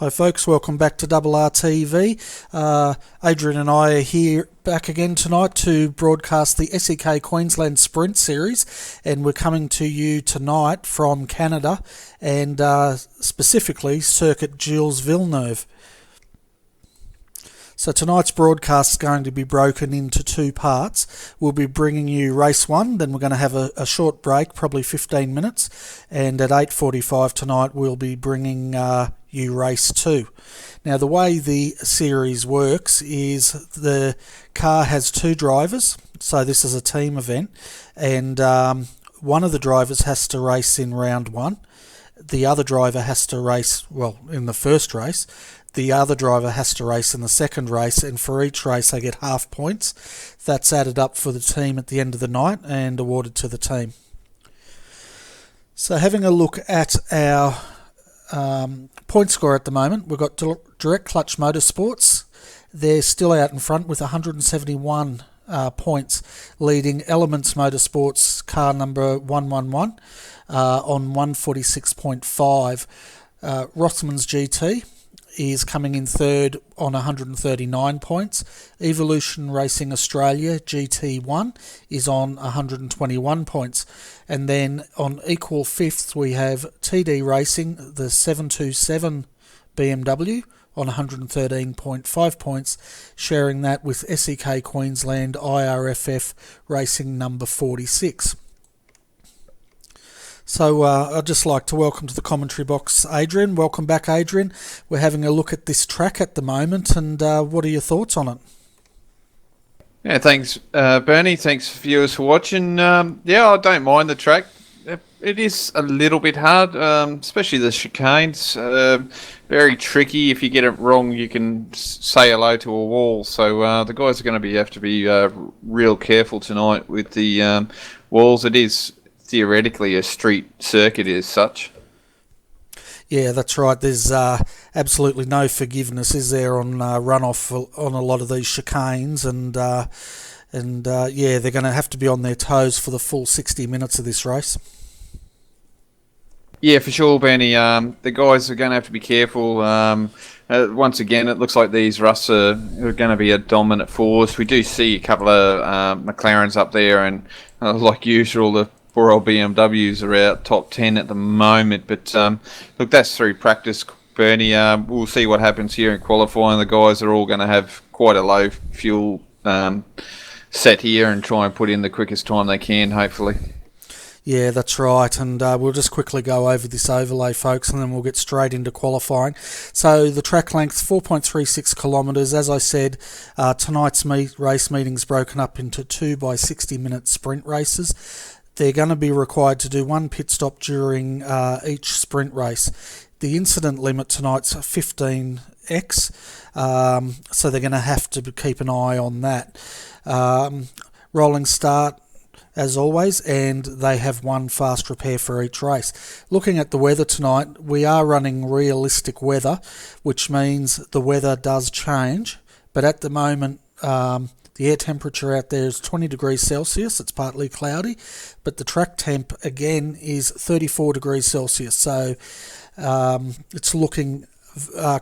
Hi folks, welcome back to RRTV. Adrian and I are here back again tonight to broadcast the SEK Queensland Sprint Series, and we're coming to you tonight from Canada and specifically Circuit Gilles-Villeneuve. So tonight's broadcast is going to be broken into two parts. We'll be bringing you race 1, then we're going to have a short break, probably 15 minutes, and at 8:45 tonight we'll be bringing you race 2. Now the way the series works is the car has two drivers, so this is a team event, and one of the drivers has to race in round 1. The other driver has to race, well, in the first race. The other driver has to race in the second race, and for each race they get half points. That's added up for the team at the end of the night and awarded to the team. So having a look at our point score at the moment, we've got Direct Clutch Motorsports. They're still out in front with 171 points, leading Elements Motorsports car number 111 on 146.5. Rothmans GT is coming in third on 139 points. Evolution Racing Australia GT1 is on 121 points. And then on equal fifth we have TD Racing, the 727 BMW, on 113.5 points, sharing that with SEK Queensland IRFF Racing number 46. So I'd just like to welcome to the commentary box Adrian. Welcome back, Adrian. We're having a look at this track at the moment, and what are your thoughts on it? Yeah, thanks, Bernie. Thanks, viewers, for watching. Yeah, I don't mind the track. It is a little bit hard, especially the chicanes. Very tricky. If you get it wrong, you can say hello to a wall. So the guys are going to have to be real careful tonight with the walls. It is theoretically a street circuit as such. Yeah, that's right. There's absolutely no forgiveness, is there, on runoff on a lot of these chicanes, and yeah, they're going to have to be on their toes for the full 60 minutes of this race. Yeah, for sure, Benny. The guys are going to have to be careful. Once again, it looks like these Russ are going to be a dominant force. We do see a couple of McLarens up there, and like usual, the poor old BMWs are out top 10 at the moment. But look, that's through practice, Bernie. We'll see what happens here in qualifying. The guys are all going to have quite a low fuel set here and try and put in the quickest time they can, hopefully. Yeah, that's right, and we'll just quickly go over this overlay, folks, and then we'll get straight into qualifying. So the track length, 4.36 kilometres. As I said, tonight's race meeting's broken up into 2 by 60-minute sprint races. They're going to be required to do one pit stop during each sprint race. The incident limit tonight's 15x, so they're going to have to keep an eye on that. Rolling start, as always, and they have one fast repair for each race. Looking at the weather tonight, we are running realistic weather, which means the weather does change, but at the moment the air temperature out there is 20 degrees Celsius. It's partly cloudy, but the track temp again is 34 degrees Celsius, so it's looking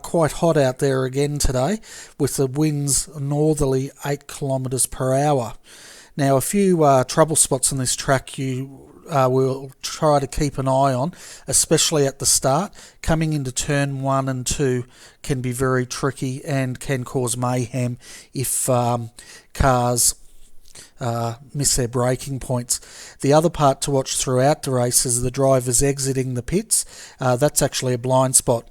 quite hot out there again today, with the winds northerly 8 kilometres per hour. Now, a few trouble spots on this track you will try to keep an eye on, especially at the start. Coming into turn 1 and 2 can be very tricky and can cause mayhem if cars miss their braking points. The other part to watch throughout the race is the drivers exiting the pits. That's actually a blind spot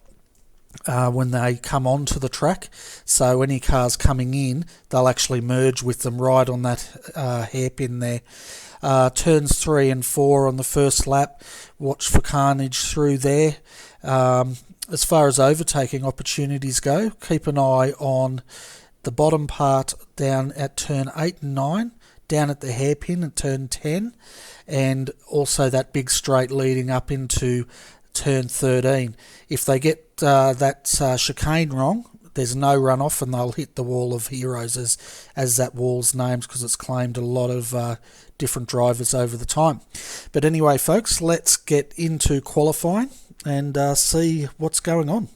when they come onto the track, so any cars coming in, they'll actually merge with them right on that hairpin there. Turns 3 and 4 on the first lap, watch for carnage through there. As far as overtaking opportunities go, keep an eye on the bottom part down at turn 8 and 9, down at the hairpin at turn 10, and also that big straight leading up into turn 13. If they get that chicane wrong, there's no runoff and they'll hit the wall of heroes as that wall's named, because it's claimed a lot of different drivers over the time. But anyway, folks, let's get into qualifying and see what's going on.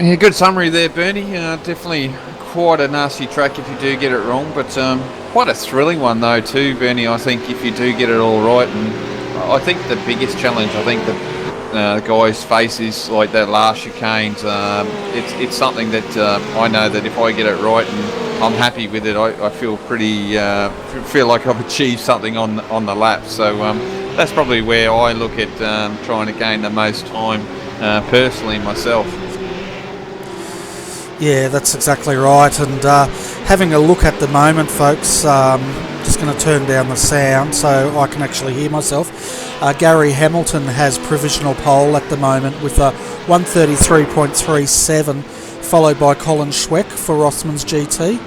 Yeah, good summary there, Bernie. Definitely quite a nasty track if you do get it wrong, but quite a thrilling one though too, Bernie. I think if you do get it all right, and I think the biggest challenge I think that the guys face is like that last chicanes. It's something that I know that if I get it right and I'm happy with it, I feel pretty feel like I've achieved something on the lap. So that's probably where I look at trying to gain the most time personally myself. Yeah, that's exactly right. And having a look at the moment, folks, just going to turn down the sound so I can actually hear myself. Gary Hamilton has provisional pole at the moment with a 133.37, followed by Colin Schweck for Rossman's GT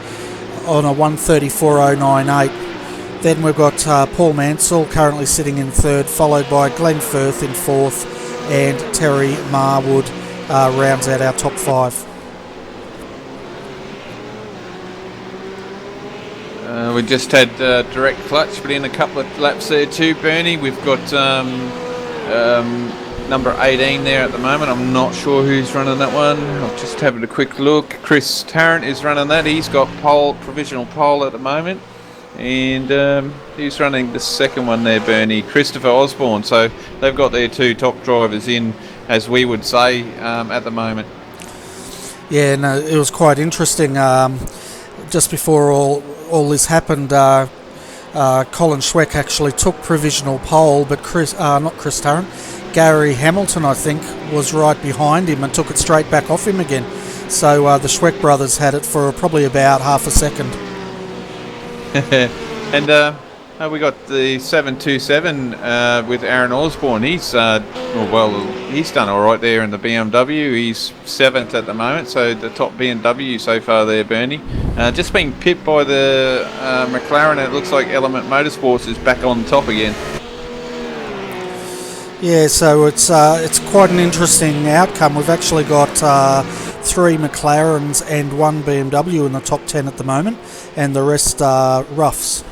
on a 134.098. Then we've got Paul Mansell currently sitting in third, followed by Glenn Firth in fourth, and Terry Marwood rounds out our top five. We just had direct clutch, but in a couple of laps there too, Bernie. We've got number 18 there at the moment. I'm not sure who's running that one. I'm just having a quick look. Chris Tarrant is running that. He's got provisional pole at the moment. And who's running the second one there, Bernie? Christopher Osborne. So they've got their two top drivers in, as we would say, at the moment. Yeah, no, it was quite interesting. Just before all this happened, Colin Schweck actually took provisional pole, but not Chris Tarrant, Gary Hamilton, I think, was right behind him and took it straight back off him again. So the Schweck brothers had it for probably about half a second. And we got the 727 with Aaron Osborne. He's he's done all right there in the BMW. He's 7th at the moment, so the top BMW so far there, Bernie. Just being pipped by the McLaren. It looks like Element Motorsports is back on top again. Yeah, so it's quite an interesting outcome. We've actually got 3 McLarens and 1 BMW in the top 10 at the moment, and the rest are roughs.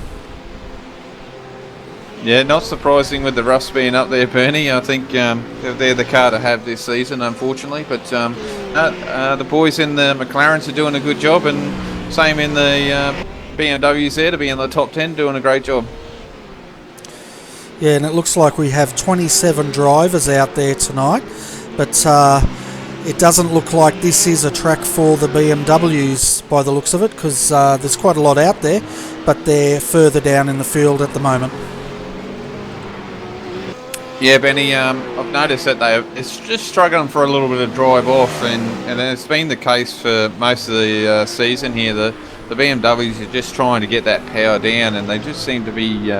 Yeah, not surprising with the roughs being up there, Bernie. I think they're the car to have this season, unfortunately. But the boys in the McLarens are doing a good job, and same in the BMWs there to be in the top 10, doing a great job. Yeah, and it looks like we have 27 drivers out there tonight, but it doesn't look like this is a track for the BMWs by the looks of it, because there's quite a lot out there, but they're further down in the field at the moment. Yeah, Benny, I've noticed that it's just struggling for a little bit of drive off, and it's been the case for most of the season here. The BMWs are just trying to get that power down, and they just seem to be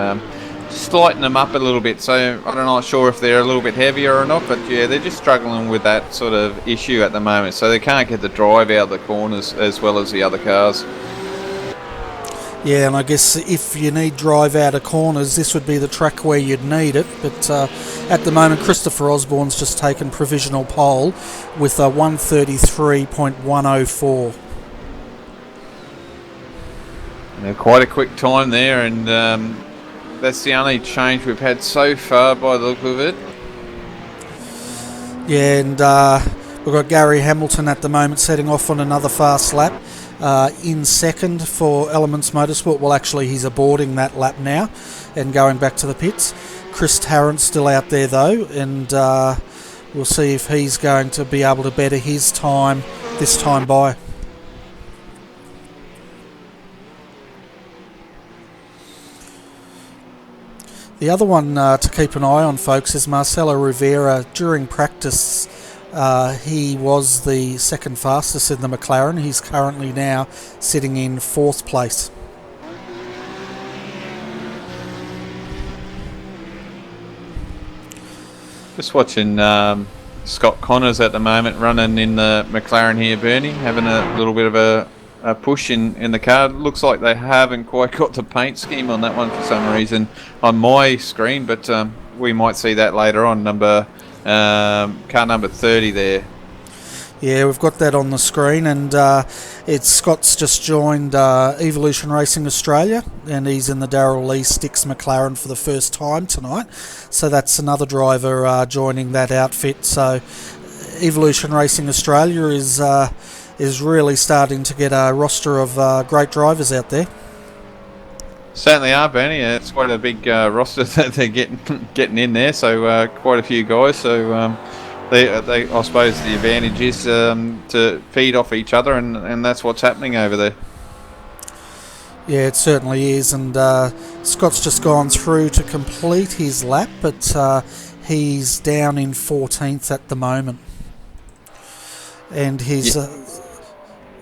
just lighten them up a little bit. So I'm not sure if they're a little bit heavier or not, but yeah, they're just struggling with that sort of issue at the moment. So they can't get the drive out of the corners as well as the other cars. Yeah, and I guess if you need drive out of corners, this would be the track where you'd need it. But at the moment, Christopher Osborne's just taken provisional pole with a 133.104. Yeah, quite a quick time there, and that's the only change we've had so far by the look of it. Yeah, and we've got Gary Hamilton at the moment setting off on another fast lap. In second for Elements Motorsport. Well, actually, he's aborting that lap now and going back to the pits. Chris Tarrant's still out there, though, and we'll see if he's going to be able to better his time this time by. The other one to keep an eye on, folks, is Marcelo Rivera. During practice, he was the second fastest in the McLaren. He's currently now sitting in 4th place. Just watching Scott Connors at the moment running in the McLaren here, Bernie, having a little bit of a push in the car. Looks like they haven't quite got the paint scheme on that one for some reason on my screen, but we might see that later on. Car number 30 there. Yeah, we've got that on the screen, and Scott's just joined Evolution Racing Australia, and he's in the Darrell Lee Sticks McLaren for the first time tonight. So that's another driver joining that outfit. So Evolution Racing Australia is really starting to get a roster of great drivers out there. Certainly are, Bernie. It's quite a big roster that they're getting in there. So quite a few guys. So they I suppose the advantage is to feed off each other, and that's what's happening over there. Yeah, it certainly is. And Scott's just gone through to complete his lap, but he's down in 14th at the moment. And his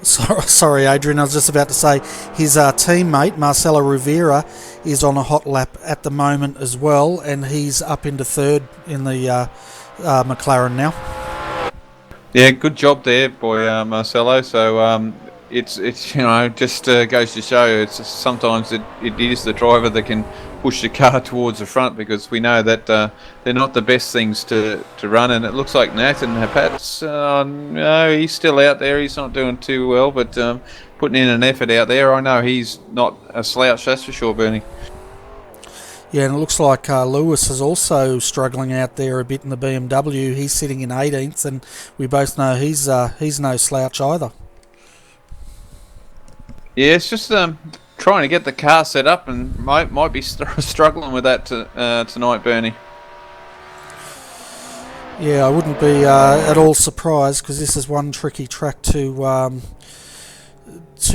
sorry, Adrian, I was just about to say his teammate Marcelo Rivera is on a hot lap at the moment as well, and he's up into third in the McLaren now. Yeah, good job there, boy, Marcelo. So it's just goes to show it's sometimes it is the driver that can push the car towards the front, because we know that they're not the best things to run, and it looks like Nathan Hapat's no, he's still out there. He's not doing too well, but putting in an effort out there. I know he's not a slouch, that's for sure, Bernie. Yeah, and it looks like Lewis is also struggling out there a bit in the BMW. He's sitting in 18th, and we both know he's no slouch either. Yeah, it's just trying to get the car set up, and might be struggling with that tonight, Bernie. Yeah, I wouldn't be at all surprised, because this is one tricky track to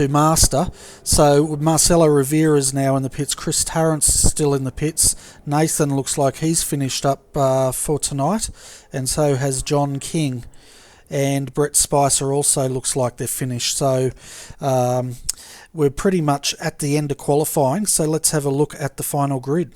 master. So Marcelo Rivera is now in the pits. Chris Tarrant's still in the pits. Nathan looks like he's finished up for tonight, and so has John King. And Brett Spicer also looks like they're finished. So we're pretty much at the end of qualifying, so let's have a look at the final grid.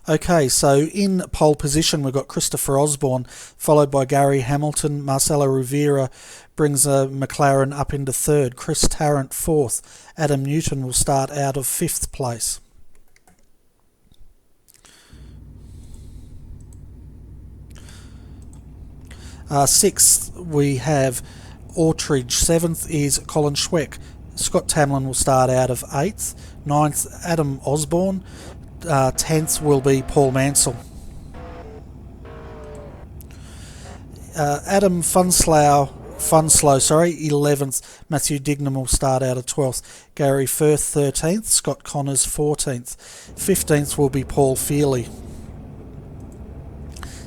Okay, so in pole position we've got Christopher Osborne, followed by Gary Hamilton. Marcelo Rivera brings a McLaren up into third. Chris Tarrant fourth. Adam Newton will start out of 5th place. Sixth we have Ortridge. 7th is Colin Schweck. Scott Tamlin will start out of 8th. 9th, Adam Osborne. 10th will be Paul Mansell. Adam Funslow, 11th. Matthew Dignam will start out of 12th. Gary Firth, 13th. Scott Connors, 14th. 15th will be Paul Feely.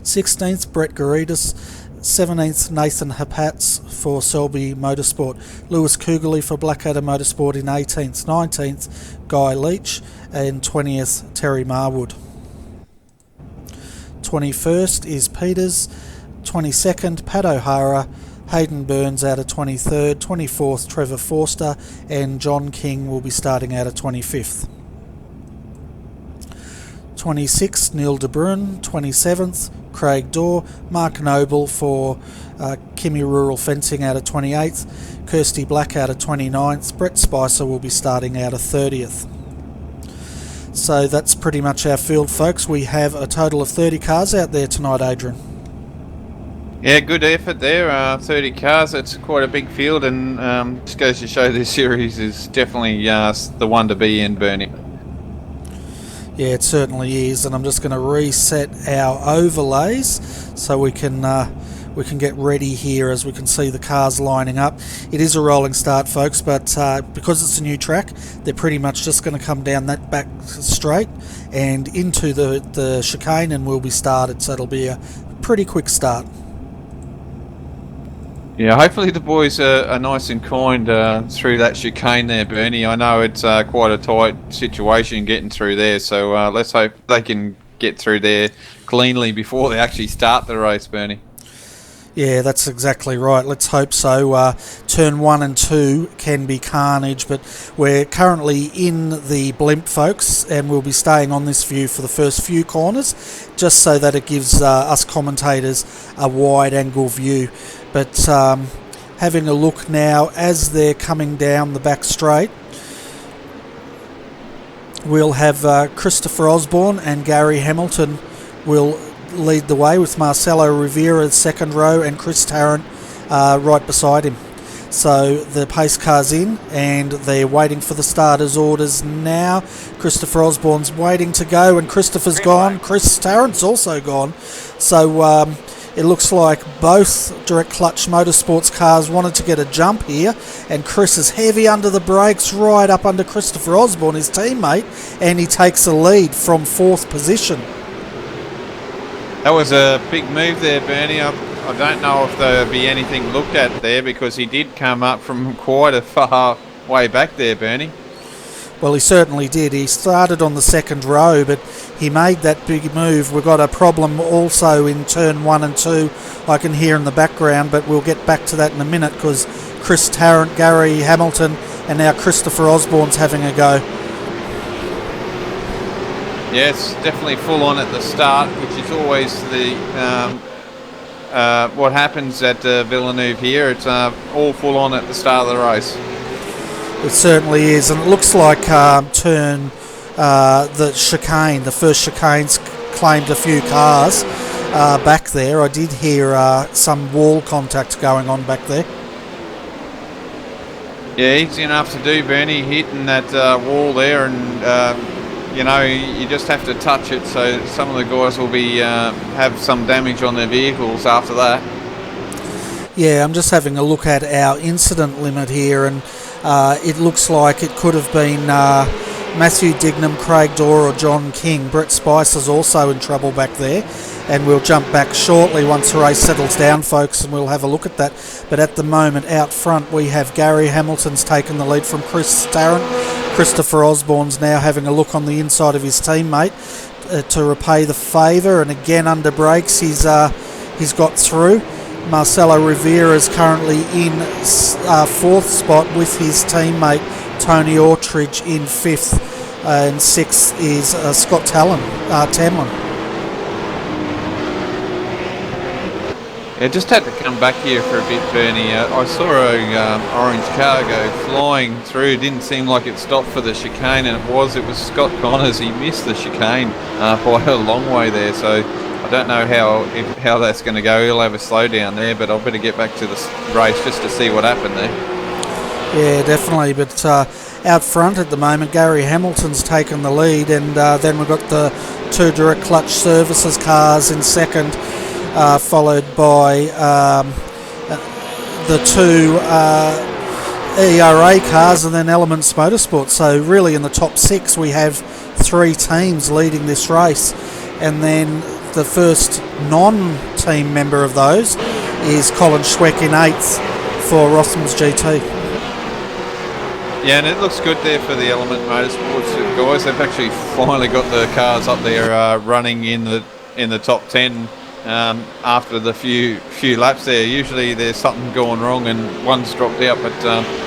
16th, Brett Garitas. 17th, Nathan Hapats for Selby Motorsport. Lewis Kugerly for Blackadder Motorsport in 18th. 19th, Guy Leach. And 20th, Terry Marwood. 21st is Peters. 22nd, Pat O'Hara. Hayden Burns out of 23rd. 24th, Trevor Forster. And John King will be starting out of 25th. 26th, Neil De Bruyn. 27th, Craig Dorr. Mark Noble for Kimmy Rural Fencing out of 28th. Kirsty Black out of 29th. Brett Spicer will be starting out of 30th. So that's pretty much our field, folks. We have a total of 30 cars out there tonight, Adrian. Yeah, good effort there. 30 cars, that's quite a big field, and just goes to show this series is definitely the one to be in, Bernie. Yeah, it certainly is, and I'm just going to reset our overlays so we can get ready here as we can see the cars lining up. It is a rolling start, folks, but because it's a new track, they're pretty much just going to come down that back straight and into the chicane, and we'll be started, so it'll be a pretty quick start. Yeah, hopefully the boys are nice and kind through that chicane there, Bernie. I know it's quite a tight situation getting through there, so let's hope they can get through there cleanly before they actually start the race, Bernie. Yeah, that's exactly right. Let's hope so. Turn 1 and 2 can be carnage, but we're currently in the blimp, folks, and we'll be staying on this view for the first few corners, just so that it gives us commentators a wide-angle view. But having a look now as they're coming down the back straight, we'll have Christopher Osborne and Gary Hamilton will lead the way, with Marcelo Rivera second row and Chris Tarrant right beside him. So the pace car's in and they're waiting for the starter's orders now. Christopher Osborne's waiting to go and Christopher's gone. Chris Tarrant's also gone. So it looks like both direct clutch motorsports cars wanted to get a jump here, and Chris is heavy under the brakes right up under Christopher Osborne, his teammate, and he takes a lead from 4th position. That was a big move there, Bernie. I don't know if there'll be anything looked at there because he did come up from quite a far way back there, Bernie. Well, he certainly did. He started on the 2nd row, but he made that big move. We've got a problem also in turn 1 and 2, I can hear in the background, but we'll get back to that in a minute because Chris Tarrant, Gary Hamilton, and now Christopher Osborne's having a go. Yes, definitely full on at the start, which is always the what happens at Villeneuve here. It's all full on at the start of the race. It certainly is, and it looks like the chicane, the first chicane's claimed a few cars back there. I did hear some wall contact going on back there. Yeah, easy enough to do, Bernie, hitting that wall there, and you know, you just have to touch it, so some of the guys will be have some damage on their vehicles after that. Yeah, I'm just having a look at our incident limit here, and it looks like it could have been Matthew Dignam, Craig Dorr or John King. Brett Spice is also in trouble back there, and we'll jump back shortly once the race settles down, folks, and we'll have a look at that. But at the moment, out front, we have Gary Hamilton's taken the lead from Chris Tarrant. Christopher Osborne's now having a look on the inside of his teammate to repay the favour, and again under brakes he's got through. Marcelo Rivera is currently in 4th spot with his teammate Tony Autridge in 5th, and 6th is Scott Tamlin. Yeah, just had to come back here for a bit, Bernie. I saw a orange car go flying through. Didn't seem like it stopped for the chicane, and it was Scott Connors. He missed the chicane by a long way there, so I don't know how that's going to go. He'll have a slowdown there, but I'll better get back to the race just to see what happened there. Yeah, definitely. But out front at the moment, Gary Hamilton's taken the lead, and then we've got the 2 direct clutch services cars in 2nd, followed by the 2 ERA cars, and then Elements Motorsport. So really in the top 6 we have 3 teams leading this race, and then the first non-team member of those is Colin Schweck in 8th for Rossman's GT. Yeah, and it looks good there for the Element Motorsports guys. They've actually finally got the cars up there running in the top 10 after the few laps there. Usually there's something going wrong and one's dropped out, but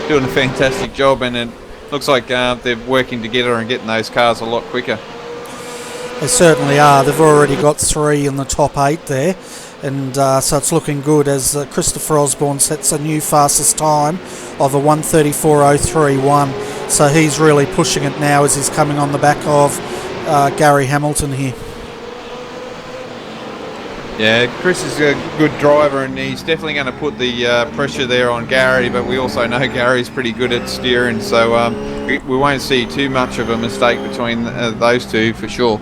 doing a fantastic job, and it looks like they're working together and getting those cars a lot quicker. They certainly are. They've already got 3 in the top 8 there, and so it's looking good as Christopher Osborne sets a new fastest time of a 1:34.031. So he's really pushing it now as he's coming on the back of Gary Hamilton here. Yeah, Chris is a good driver, and he's definitely going to put the pressure there on Gary, but we also know Gary's pretty good at steering, so we won't see too much of a mistake between those two for sure.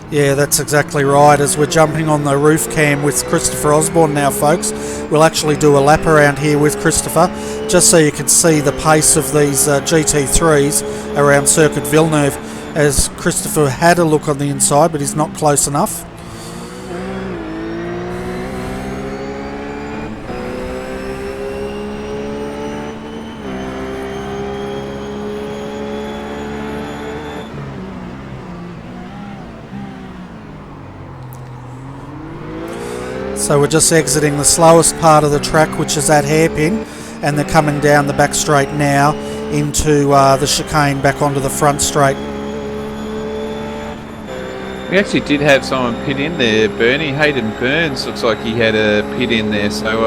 Yeah, that's exactly right. As we're jumping on the roof cam with Christopher Osborne now, folks, we'll actually do a lap around here with Christopher, just so you can see the pace of these GT3s around Circuit Villeneuve, as Christopher had a look on the inside, but he's not close enough. So we're just exiting the slowest part of the track, which is that hairpin, and they're coming down the back straight now into the chicane back onto the front straight. We actually did have someone pit in there, Bernie. Hayden Burns looks like he had a pit in there, so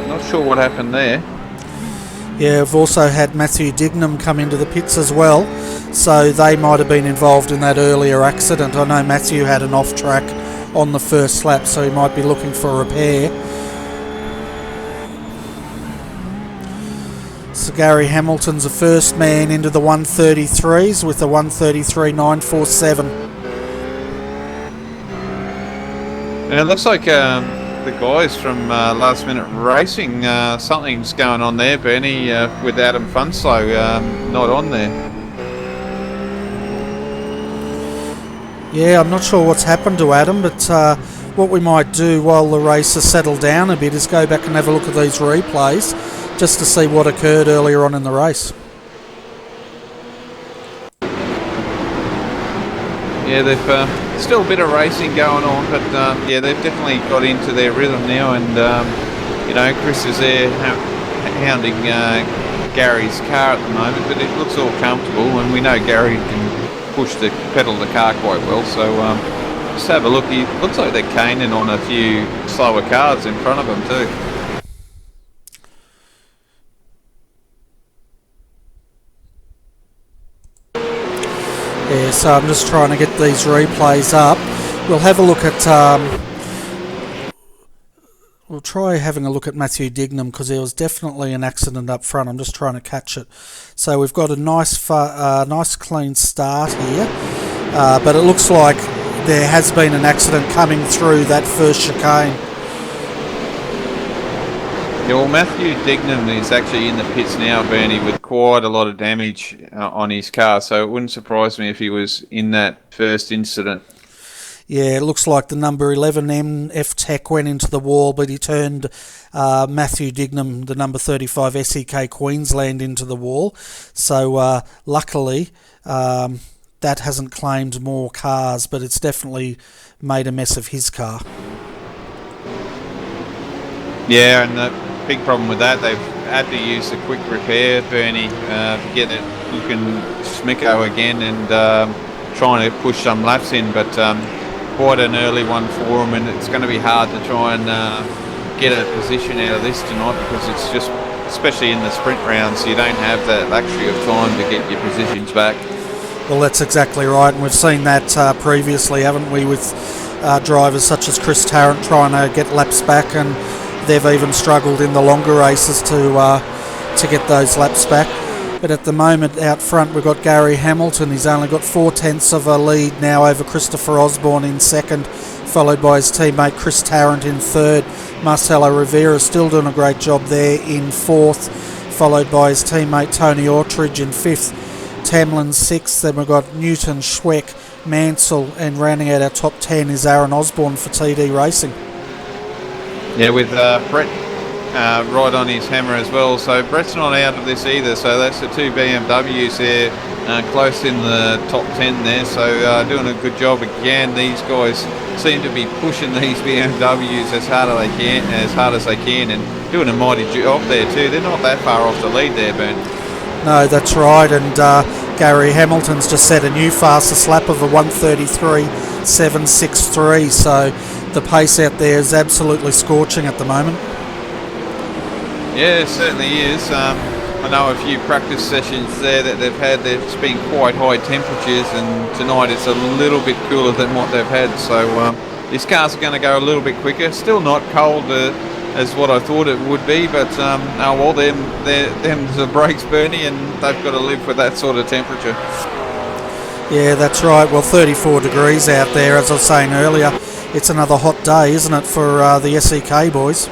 not sure what happened there. Yeah, we've also had Matthew Dignam come into the pits as well, so they might have been involved in that earlier accident. I know Matthew had an off track on the first lap, so he might be looking for a repair. Gary Hamilton's the first man into the 133s with the 133.947. And it looks like the guys from Last Minute Racing, something's going on there, Bernie, with Adam Funslow not on there. Yeah, I'm not sure what's happened to Adam, but what we might do while the race has settled down a bit is go back and have a look at these replays just to see what occurred earlier on in the race. Yeah, they've still a bit of racing going on, but yeah, they've definitely got into their rhythm now, and you know, Chris is there hounding Gary's car at the moment, but it looks all comfortable, and we know Gary can push the pedal of the car quite well, so just have a look. He looks like they're caning on a few slower cars in front of them too. Yeah, so I'm just trying to get these replays up. We'll have a look at we'll try having a look at Matthew Dignam, because there was definitely an accident up front. I'm just trying to catch it. So we've got a nice clean start here, but it looks like there has been an accident coming through that first chicane. Yeah, well, Matthew Dignam is actually in the pits now, Bernie, with quite a lot of damage on his car, so it wouldn't surprise me if he was in that first incident. Yeah, it looks like the number 11 MF Tech went into the wall, but he turned Matthew Dignam, the number 35 SEK Queensland, into the wall. So luckily that hasn't claimed more cars, but it's definitely made a mess of his car. Yeah, and the big problem with that, they've had to use a quick repair, Bernie, to get it looking smicko again, and trying to push some laps in, but quite an early one for them, and it's going to be hard to try and get a position out of this tonight, because it's just, especially in the sprint rounds, you don't have that luxury of time to get your positions back. Well, that's exactly right, and we've seen that previously, haven't we, with drivers such as Chris Tarrant trying to get laps back, and they've even struggled in the longer races to get those laps back. But at the moment out front we've got Gary Hamilton. He's only got 4/10 of a lead now over Christopher Osborne in second, followed by his teammate Chris Tarrant in third. Marcelo Rivera still doing a great job there in fourth, followed by his teammate Tony Autridge in fifth. Tamlin sixth. Then we've got Newton, Schweck, Mansell, and rounding out our top 10 is Aaron Osborne for TD Racing. Yeah, with Brett right on his hammer as well, so Brett's not out of this either, so that's the two BMWs there close in the top 10 there, so doing a good job again. These guys seem to be pushing these BMWs as hard as they can, and doing a mighty job there too. They're not that far off the lead there, Ben. No, that's right, and Gary Hamilton's just set a new fastest lap of a 1:33.763, so the pace out there is absolutely scorching at the moment. Yeah, it certainly is. I know a few practice sessions there that they've had. There's been quite high temperatures, and tonight it's a little bit cooler than what they've had, so these cars are going to go a little bit quicker. Still not cold as what I thought it would be, but oh well, them's the brakes, Bernie, and they've got to live with that sort of temperature. Yeah, that's right. Well, 34 degrees out there, as I was saying earlier. It's another hot day, isn't it, for the SEK boys?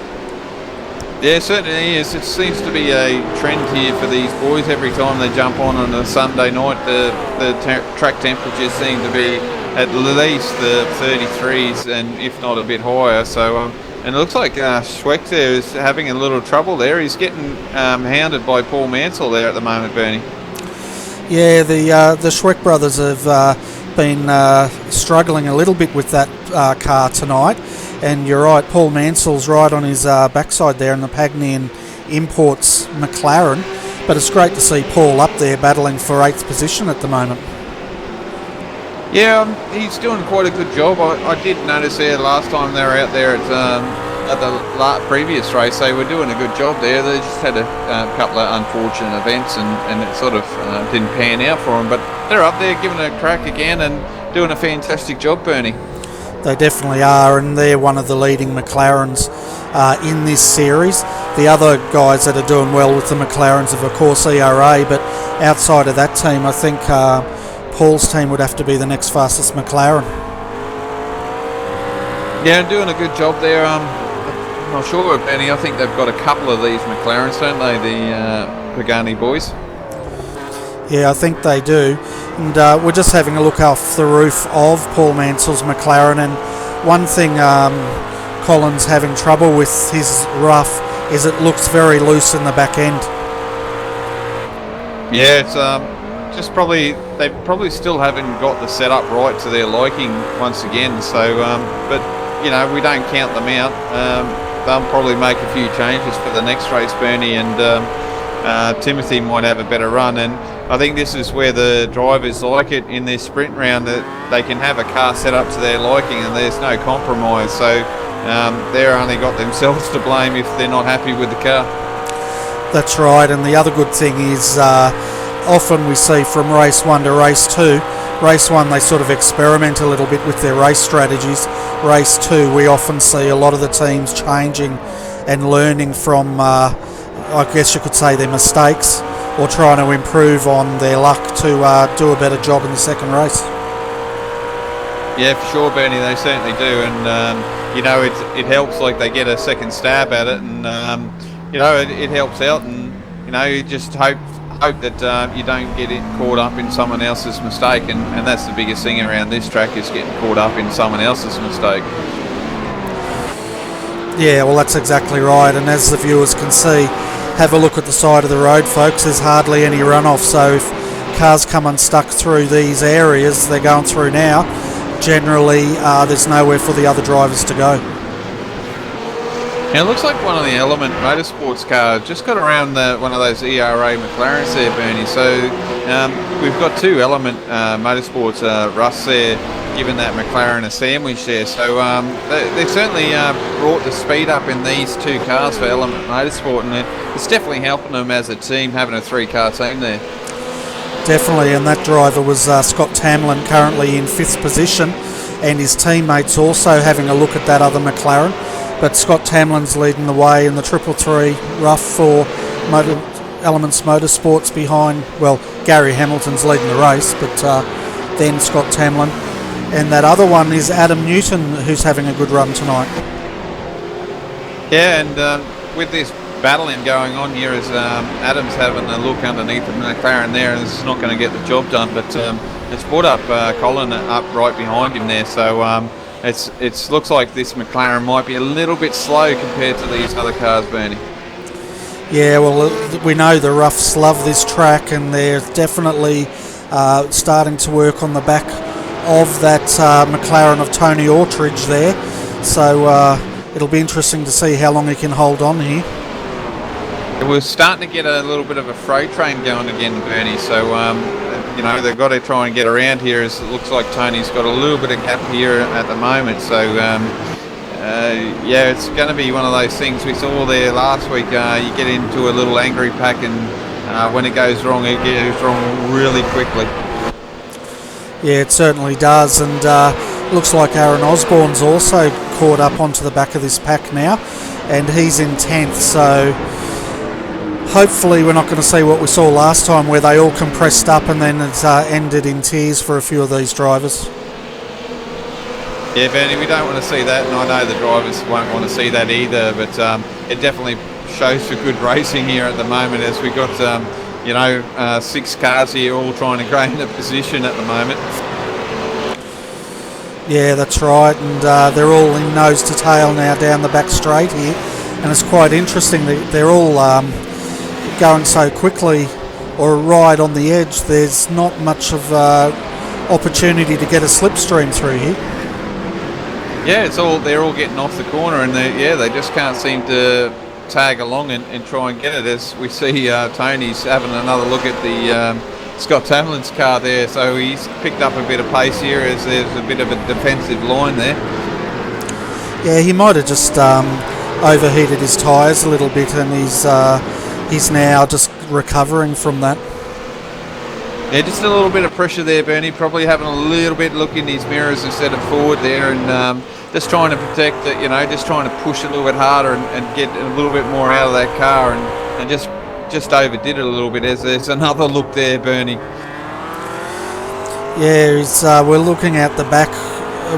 Yeah, it certainly is. It seems to be a trend here for these boys. Every time they jump on a Sunday night, the track temperatures seem to be at least the 33s, and if not a bit higher. So, and it looks like Schweck there is having a little trouble there. He's getting hounded by Paul Mansell there at the moment, Bernie. Yeah, the Schweck brothers have been struggling a little bit with that car tonight, and you're right, Paul Mansell's right on his backside there in the Pagnian Imports McLaren, but it's great to see Paul up there battling for 8th position at the moment. Yeah, he's doing quite a good job. I did notice there last time they were out there at the previous race, they were doing a good job there. They just had a couple of unfortunate events, and it sort of didn't pan out for them, but they're up there giving it a crack again and doing a fantastic job, Bernie. They definitely are, and they're one of the leading McLarens in this series. The other guys that are doing well with the McLarens are, of course, ERA, but outside of that team, I think Paul's team would have to be the next fastest McLaren. Yeah, doing a good job there. I'm not sure, Benny. I think they've got a couple of these McLarens, don't they, the Pagani boys? Yeah, I think they do. And we're just having a look off the roof of Paul Mansell's McLaren, and one thing Colin's having trouble with his rough is it looks very loose in the back end. Yeah, it's just they probably still haven't got the setup right to their liking once again. So, but you know, we don't count them out. They'll probably make a few changes for the next race, Bernie, and Timothy might have a better run. And I think this is where the drivers like it in their sprint round, that they can have a car set up to their liking and there's no compromise. So they're only got themselves to blame if they're not happy with the car. That's right, and the other good thing is often we see from race 1 to race 2, race 1 they sort of experiment a little bit with their race strategies. Race 2 we often see a lot of the teams changing and learning from I guess you could say their mistakes, or trying to improve on their luck to do a better job in the second race. Yeah, for sure, Bernie, they certainly do, and you know, it helps, like they get a second stab at it, and you know, it helps out, and you know, you just hope that you don't get it caught up in someone else's mistake, and that's the biggest thing around this track, is getting caught up in someone else's mistake. Yeah, well, that's exactly right, and as the viewers can see, have a look at the side of the road, folks. There's hardly any runoff, so if cars come unstuck through these areas they're going through now, generally there's nowhere for the other drivers to go. Now, it looks like one of the Element Motorsports cars just got around one of those ERA McLarens there, Bernie. So we've got two Element Motorsports Russ there, giving that McLaren a sandwich there. So they certainly brought the speed up in these two cars for Element Motorsport, and it's definitely helping them as a team, having a three-car team there. Definitely, and that driver was Scott Tamlin, currently in 5th position, and his teammates also having a look at that other McLaren. But Scott Tamlin's leading the way in the 333 rough for Elements Motorsports behind, well, Gary Hamilton's leading the race, but then Scott Tamlin. And that other one is Adam Newton, who's having a good run tonight. Yeah, and with this battling going on here, as Adam's having a look underneath the McLaren there, and it's not going to get the job done, but it's brought up Colin up right behind him there, so it looks like this McLaren might be a little bit slow compared to these other cars, Bernie. Yeah, well, we know the roughs love this track, and they're definitely starting to work on the back of that McLaren of Tony Autridge there, so it'll be interesting to see how long he can hold on here. We're starting to get a little bit of a freight train going again, Bernie, so you know, they've got to try and get around here, as it looks like Tony's got a little bit of gap here at the moment. So yeah, it's going to be one of those things we saw there last week. You get into a little angry pack, and when it goes wrong, it goes wrong really quickly. Yeah, it certainly does, and looks like Aaron Osborne's also caught up onto the back of this pack now, and he's in 10th, so hopefully we're not going to see what we saw last time, where they all compressed up and then it's ended in tears for a few of these drivers. Yeah, Bernie, we don't want to see that, and I know the drivers won't want to see that either, but it definitely shows for good racing here at the moment, as we got you know, 6 cars here all trying to gain a position at the moment. Yeah, that's right, and they're all in nose to tail now down the back straight here, and it's quite interesting. They're all going so quickly, or right on the edge. There's not much of opportunity to get a slipstream through here. Yeah, they're all getting off the corner, and they just can't seem to tag along and try and get it, as we see Tony's having another look at the Scott Tamlin's car there, so he's picked up a bit of pace here, as there's a bit of a defensive line there. Yeah, he might have just overheated his tyres a little bit, and he's now just recovering from that. Yeah, just a little bit of pressure there, Bernie. Probably having a little bit look in his mirrors instead of forward there, and just trying to protect it, you know, just trying to push a little bit harder and get a little bit more out of that car, and just overdid it a little bit. There's another look there, Bernie. Yeah, we're looking at the back.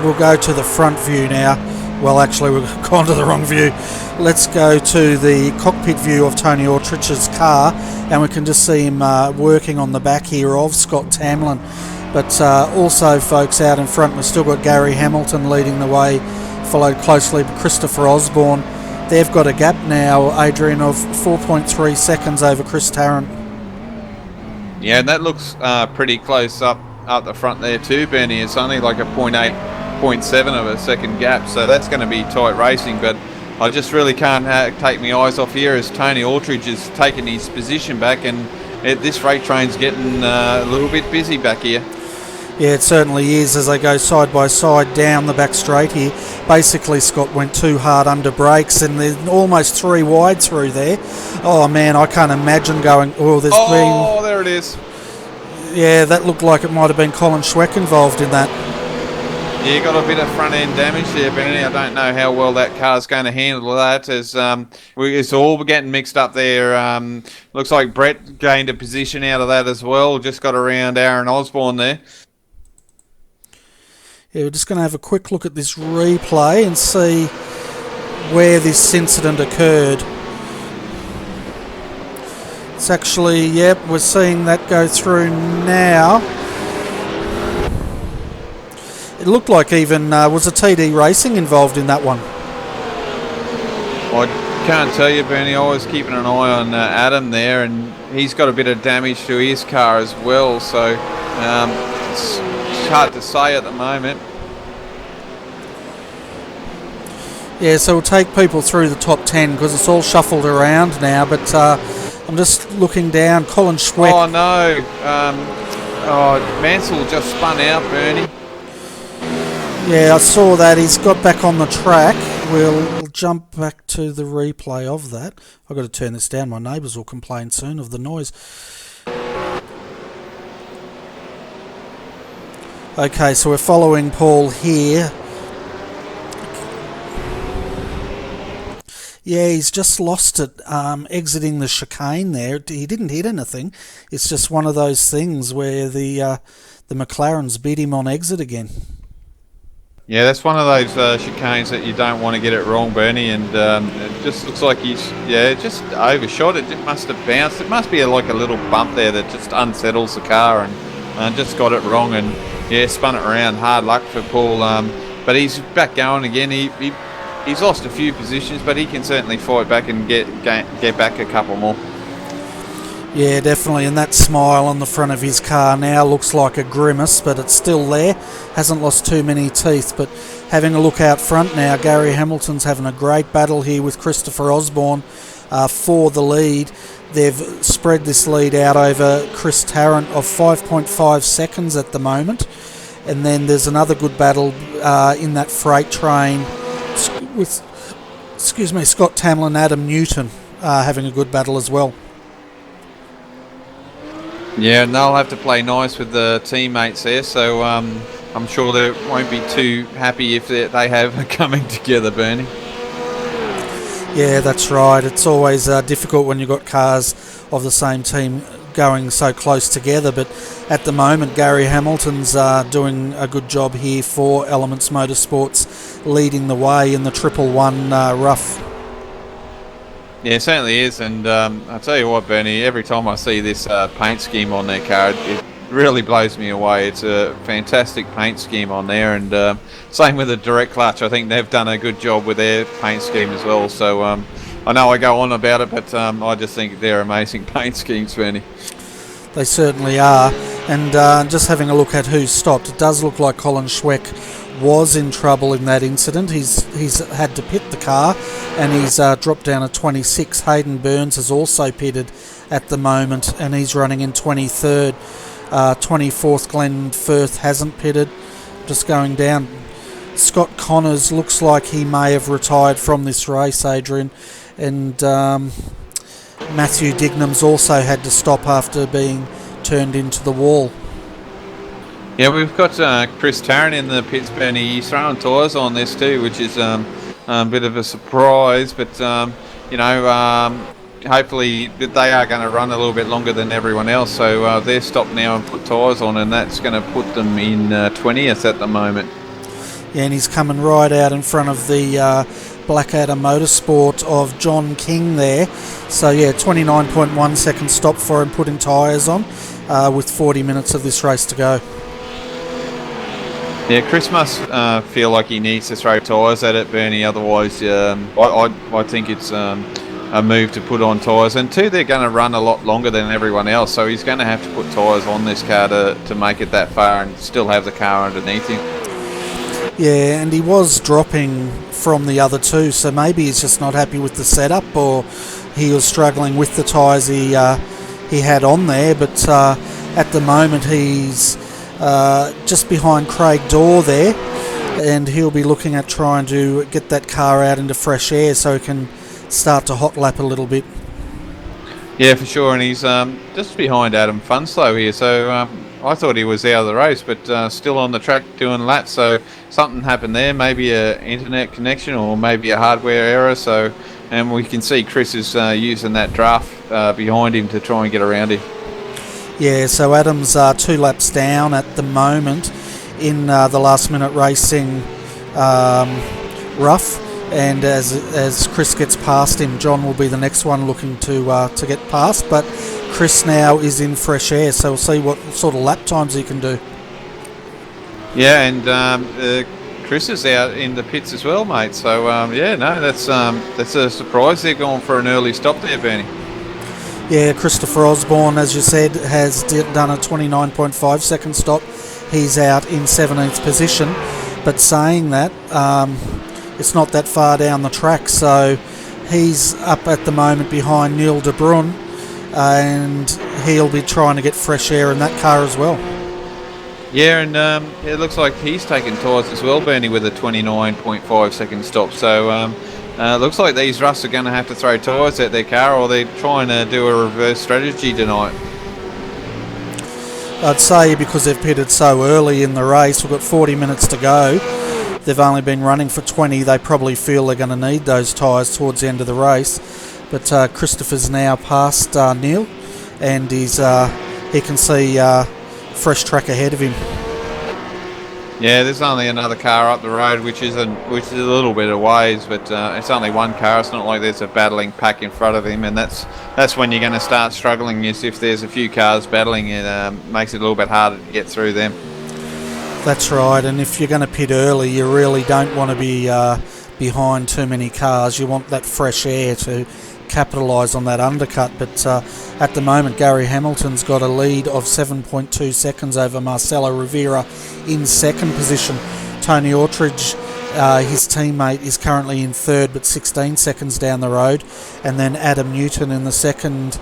We'll go to the front view now. Well, actually, we've gone to the wrong view. Let's go to the cockpit view of Tony Autrich's car, and we can just see him working on the back here of Scott Tamlin. But also, folks, out in front, we've still got Gary Hamilton leading the way, followed closely by Christopher Osborne. They've got a gap now, Adrian, of 4.3 seconds over Chris Tarrant. Yeah, and that looks pretty close up the front there too, Bernie. It's only like a 0.8, 0.7 of a second gap, so that's going to be tight racing. But I just really can't take my eyes off here as Tony Autrich is taking his position back, and this freight train's getting a little bit busy back here. Yeah, it certainly is as they go side by side down the back straight here. Basically, Scott went too hard under brakes, and there's almost 3 wide through there. Oh man, I can't imagine going. Oh, there it is. Yeah, that looked like it might have been Colin Schweck involved in that. Yeah, you got a bit of front end damage there, Benny. I don't know how well that car's going to handle that. As it's all getting mixed up there. Looks like Brett gained a position out of that as well. Just got around Aaron Osborne there. Yeah, we're just going to have a quick look at this replay and see where this incident occurred. It's actually, yep, we're seeing that go through now. It looked like even was a TD Racing involved in that one. I can't tell you, Bernie. I was keeping an eye on Adam there, and he's got a bit of damage to his car as well, so it's hard to say at the moment. Yeah, so we'll take people through the top 10 because it's all shuffled around now, but I'm just looking down. Colin Schweck. Oh no, Mansell just spun out, Bernie. Yeah, I saw that. He's got back on the track. We'll jump back to the replay of that. I've got to turn this down. My neighbours will complain soon of the noise. Okay, so we're following Paul here. Yeah, he's just lost it exiting the chicane there. He didn't hit anything. It's just one of those things where the McLarens beat him on exit again. Yeah, that's one of those chicanes that you don't want to get it wrong, Bernie, and it just looks like he's, just overshot. It must have bounced. It must be like a little bump there that just unsettles the car and just got it wrong and, spun it around. Hard luck for Paul, but he's back going again. He's lost a few positions, but he can certainly fight back and get back a couple more. Yeah, definitely, and that smile on the front of his car now looks like a grimace, but it's still there. Hasn't lost too many teeth, but having a look out front now, Gary Hamilton's having a great battle here with Christopher Osborne for the lead. They've spread this lead out over Chris Tarrant of 5.5 seconds at the moment, and then there's another good battle in that freight train with, Scott Tamlin and Adam Newton having a good battle as well. Yeah, and they'll have to play nice with the teammates there, so I'm sure they won't be too happy if they have coming together, Bernie. Yeah, that's right. It's always difficult when you've got cars of the same team going so close together, but at the moment Gary Hamilton's doing a good job here for Elements Motorsports, leading the way in the 111 rough. Yeah, it certainly is, and I'll tell you what, Bernie, every time I see this paint scheme on their car, it really blows me away. It's a fantastic paint scheme on there, and same with the direct clutch. I think they've done a good job with their paint scheme as well, so I know I go on about it, but I just think they're amazing paint schemes, Bernie. They certainly are, and just having a look at who's stopped, it does look like Colin Schweck was in trouble in that incident. He's had to pit the car, and he's dropped down to 26. Hayden Burns has also pitted at the moment, and he's running in 23rd. 24th Glenn Firth hasn't pitted. Just going down. Scott Connors looks like he may have retired from this race, Adrian, and Matthew Dignam's also had to stop after being turned into the wall. Yeah, we've got Chris Tarrant in the pits, Bernie. He's throwing tyres on this too, which is a bit of a surprise. But hopefully they are going to run a little bit longer than everyone else. So they're stopped now and put tyres on, and that's going to put them in 20th at the moment. Yeah, and he's coming right out in front of the Blackadder Motorsport of John King there. So yeah, 29.1 second stop for him putting tyres on with 40 minutes of this race to go. Yeah, Chris must feel like he needs to throw tyres at it, Bernie. Otherwise, I think it's a move to put on tyres. And two, they're going to run a lot longer than everyone else, so he's going to have to put tyres on this car to make it that far and still have the car underneath him. Yeah, and he was dropping from the other two, so maybe he's just not happy with the setup, or he was struggling with the tyres he had on there. But at the moment, he's just behind Craig Dorr there, and he'll be looking at trying to get that car out into fresh air so he can start to hot lap a little bit. Yeah, for sure, and he's just behind Adam Funslow here, so I thought he was out of the race, but still on the track doing laps, so something happened there, maybe an internet connection or maybe a hardware error. And we can see Chris is using that draft behind him to try and get around him. Yeah, so Adam's 2 laps down at the moment in the last minute racing rough, and as Chris gets past him, John will be the next one looking to get past, but Chris now is in fresh air, so we'll see what sort of lap times he can do. Yeah, and Chris is out in the pits as well, mate, so that's a surprise. They're going for an early stop there, Bernie. Yeah, Christopher Osborne, as you said, has done a 29.5 second stop. He's out in 17th position, but saying that, it's not that far down the track, so he's up at the moment behind Neil de Bruyn, and he'll be trying to get fresh air in that car as well. Yeah, and it looks like he's taken tyres as well, Bernie, with a 29.5 second stop, so looks like these Russ are going to have to throw tyres at their car, or they're trying to do a reverse strategy tonight. I'd say because they've pitted so early in the race, we've got 40 minutes to go, they've only been running for 20, they probably feel they're going to need those tyres towards the end of the race. But Christopher's now past Neil, and he can see fresh track ahead of him. Yeah, there's only another car up the road, which is a little bit of ways, but it's only one car. It's not like there's a battling pack in front of him, and that's when you're going to start struggling. Is if there's a few cars battling, it makes it a little bit harder to get through them. That's right, and if you're going to pit early, you really don't want to be behind too many cars. You want that fresh air to capitalise on that undercut, but at the moment Gary Hamilton's got a lead of 7.2 seconds over Marcelo Rivera in second position. Tony Autridge, his teammate, is currently in third but 16 seconds down the road, and then Adam Newton in the second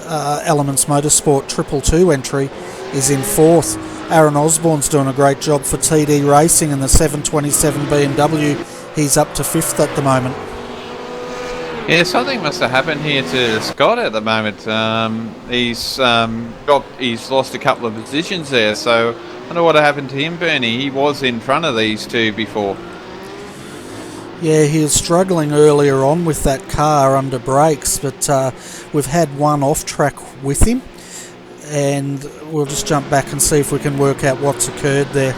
Elements Motorsport 222 entry is in fourth. Aaron Osborne's doing a great job for TD Racing in the 727 BMW. He's up to fifth at the moment. Yeah, something must have happened here to Scott at the moment. He's lost a couple of positions there, so I don't know what happened to him, Bernie. He was in front of these two before. Yeah, he was struggling earlier on with that car under brakes, but we've had one off track with him, and we'll just jump back and see if we can work out what's occurred there.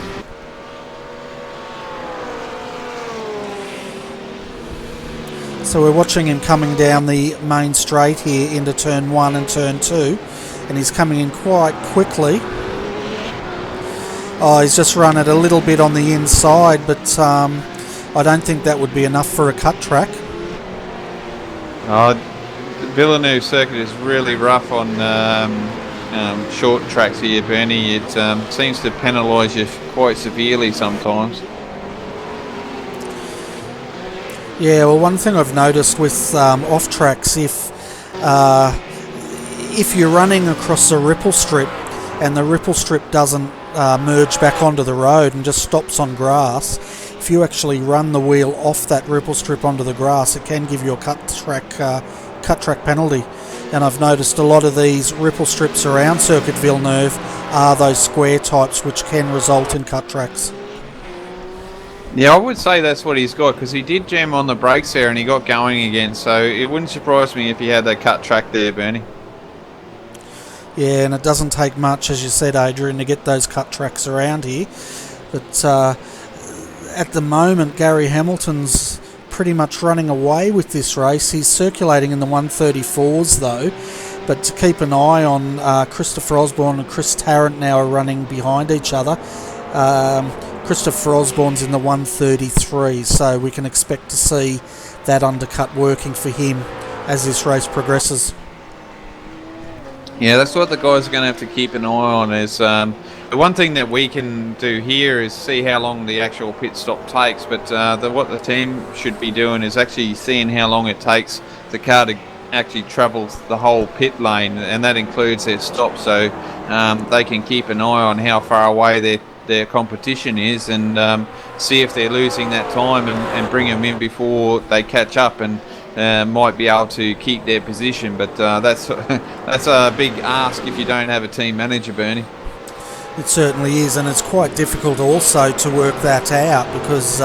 So we're watching him coming down the main straight here into turn 1 and turn 2, and he's coming in quite quickly. Oh, he's just run it a little bit on the inside, but I don't think that would be enough for a cut track. The Villeneuve circuit is really rough on short tracks here, Bernie. It seems to penalise you quite severely sometimes. Yeah, well, one thing I've noticed with off tracks, if you're running across a ripple strip and the ripple strip doesn't merge back onto the road and just stops on grass, if you actually run the wheel off that ripple strip onto the grass, it can give you a cut track penalty. and I've noticed a lot of these ripple strips around Circuit Villeneuve are those square types, which can result in cut tracks. Yeah, I would say that's what he's got, because he did jam on the brakes there and he got going again, so it wouldn't surprise me if he had that cut track there, Bernie. Yeah, and it doesn't take much, as you said, Adrian, to get those cut tracks around here. But at the moment, Gary Hamilton's pretty much running away with this race. He's circulating in the 134s though, but to keep an eye on Christopher Osborne and Chris Tarrant now are running behind each other. Christopher Osborne's in the 133, so we can expect to see that undercut working for him as this race progresses. Yeah, that's what the guys are going to have to keep an eye on. Is the one thing that we can do here is see how long the actual pit stop takes, but what the team should be doing is actually seeing how long it takes the car to actually travel the whole pit lane, and that includes their stop, so they can keep an eye on how far away their competition is, and see if they're losing that time, and bring them in before they catch up, and might be able to keep their position. But that's a big ask if you don't have a team manager, Bernie. It certainly is, and it's quite difficult also to work that out, because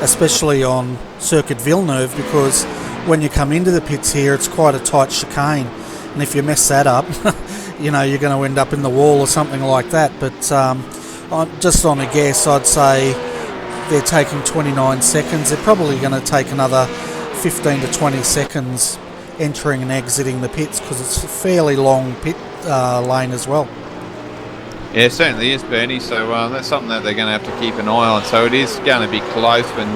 especially on Circuit Villeneuve, because when you come into the pits here, it's quite a tight chicane, and if you mess that up, you know, you're going to end up in the wall or something like that. But just on a guess, I'd say they're taking 29 seconds. They're probably going to take another 15 to 20 seconds entering and exiting the pits, because it's a fairly long pit lane as well. Yeah, it certainly is, Bernie, so that's something that they're going to have to keep an eye on. So it is going to be close when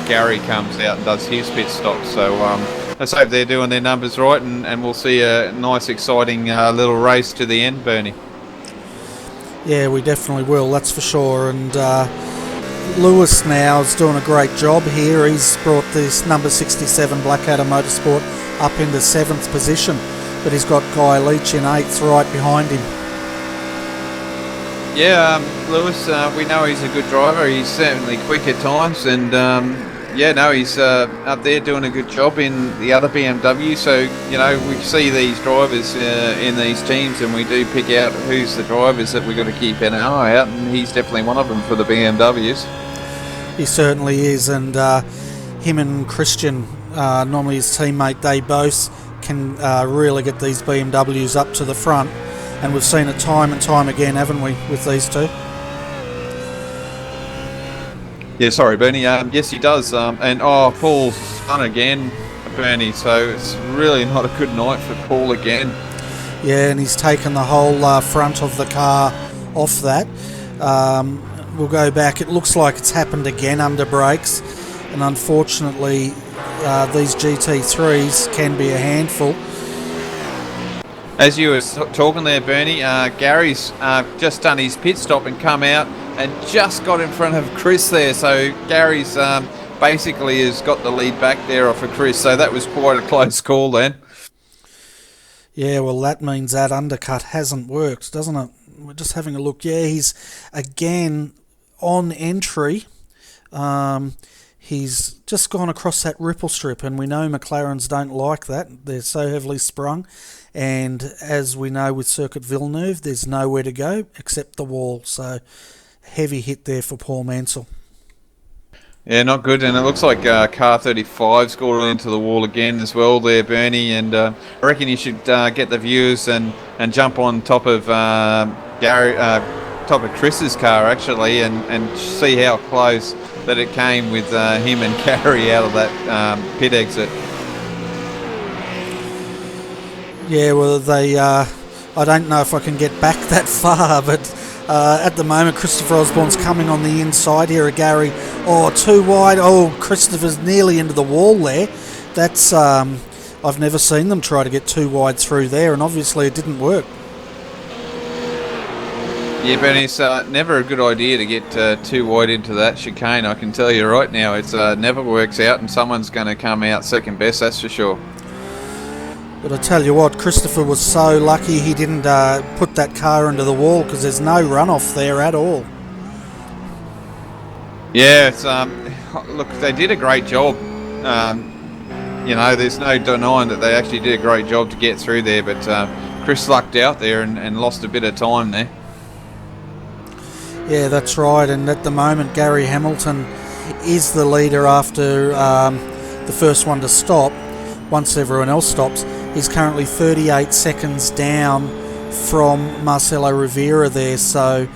Gary comes out and does his pit stop. So let's hope they're doing their numbers right, and we'll see a nice, exciting little race to the end, Bernie. Yeah, we definitely will, that's for sure. And Lewis now is doing a great job here. He's brought this number 67 Blackadder Motorsport up into 7th position, but he's got Guy Leach in 8th right behind him. Yeah, Lewis, we know he's a good driver. He's certainly quick at times, and he's up there doing a good job in the other BMW. So, you know, we see these drivers in these teams, and we do pick out who's the drivers that we've got to keep an eye out, and he's definitely one of them for the BMWs. He certainly is, and him and Christian, normally his teammate, they both can really get these BMWs up to the front. And we've seen it time and time again, haven't we, with these two? Yeah, sorry, Bernie. Yes, he does. Paul's done again, Bernie. So it's really not a good night for Paul again. Yeah, and he's taken the whole front of the car off that. We'll go back. It looks like it's happened again under brakes. And unfortunately, these GT3s can be a handful. As you were talking there, Bernie, Gary's just done his pit stop and come out and just got in front of Chris there. So Gary's basically has got the lead back there off of Chris. So that was quite a close call then. Yeah, well, that means that undercut hasn't worked, doesn't it? We're just having a look. Yeah, he's again on entry. He's just gone across that ripple strip, and we know McLarens don't like that. They're so heavily sprung. And as we know with Circuit Villeneuve, there's nowhere to go except the wall. So heavy hit there for Paul Mansell. Yeah, not good. And it looks like car 35's gone into the wall again as well there, Bernie. And I reckon you should get the viewers and jump on top of top of Chris's car actually, and see how close that it came with him and Gary out of that pit exit. Yeah, well, they. I don't know if I can get back that far, but at the moment, Christopher Osborne's coming on the inside here of Gary. Oh, too wide. Oh, Christopher's nearly into the wall there. That's. I've never seen them try to get too wide through there, and obviously it didn't work. Yeah, but it's never a good idea to get too wide into that chicane. I can tell you right now, it's never works out, and someone's going to come out second best, that's for sure. But I tell you what, Christopher was so lucky he didn't put that car into the wall, because there's no runoff there at all. Yeah, it's look, they did a great job you know, there's no denying that they actually did a great job to get through there, but Chris lucked out there and lost a bit of time there. Yeah, that's right. And at the moment, Gary Hamilton is the leader after the first one to stop. Once everyone else stops, he's currently 38 seconds down from Marcelo Rivera there. So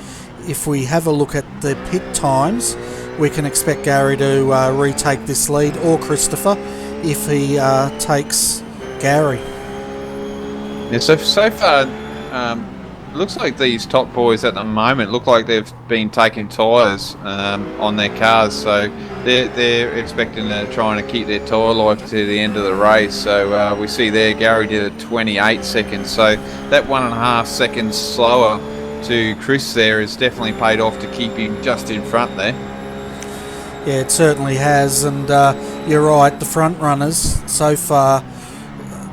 if we have a look at the pit times, we can expect Gary to retake this lead, or Christopher if he takes Gary. Yeah, so far, looks like these top boys at the moment look like they've been taking tyres on their cars, so they're expecting to try and keep their tyre life to the end of the race. So we see there Gary did a 28 seconds, so that 1.5 seconds slower to Chris there has definitely paid off to keep him just in front there. Yeah, it certainly has, and you're right, the front runners so far,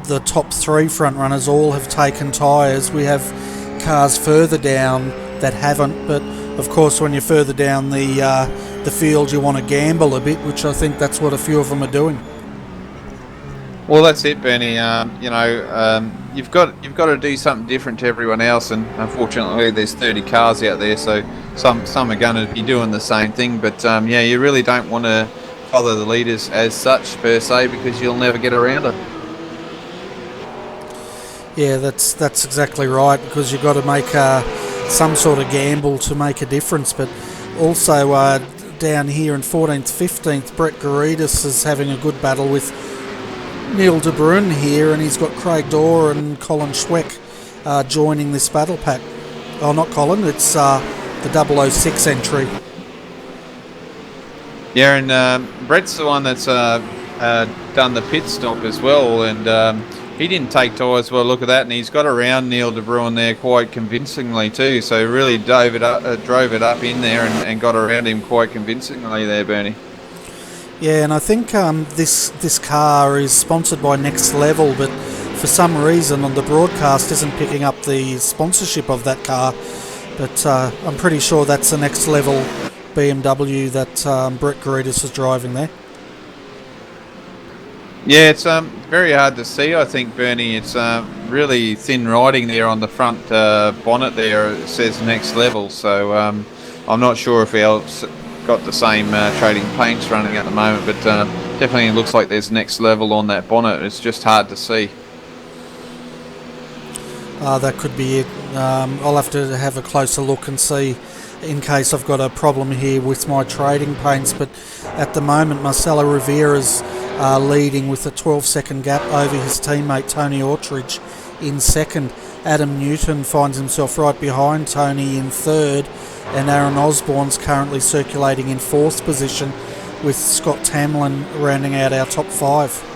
the top 3 front runners all have taken tyres. We have cars further down that haven't, but of course when you're further down the field you want to gamble a bit, which I think that's what a few of them are doing. Well, that's it, Bernie. You know, you've got to do something different to everyone else, and unfortunately there's 30 cars out there, so some are going to be doing the same thing, but yeah, you really don't want to follow the leaders as such per se, because you'll never get around it. Yeah, that's exactly right, because you've got to make some sort of gamble to make a difference. But also down here in 14th, 15th, Brett Garitas is having a good battle with Neil de Bruyn here, and he's got Craig Dorr and Colin Schweck joining this battle pack. Oh, not Colin, it's the 006 entry. Yeah, and Brett's the one that's done the pit stop as well, and he didn't take tyres. Well, look at that, and he's got around Neil de Bruyn there quite convincingly too. So really drove it up in there and got around him quite convincingly there, Bernie. Yeah, and I think this car is sponsored by Next Level, but for some reason on the broadcast isn't picking up the sponsorship of that car. But I'm pretty sure that's the Next Level BMW that Brett Garitas is driving there. Yeah, it's very hard to see, I think, Bernie. It's really thin writing there on the front bonnet there. It says Next Level, so I'm not sure if else got the same trading paints running at the moment, but definitely looks like there's Next Level on that bonnet. It's just hard to see. That could be it. I'll have to have a closer look and see in case I've got a problem here with my trading paints, but at the moment Marcelo Rivera's leading with a 12-second gap over his teammate Tony Autridge in second. Adam Newton finds himself right behind Tony in third, and Aaron Osborne's currently circulating in fourth position, with Scott Tamlin rounding out our top 5.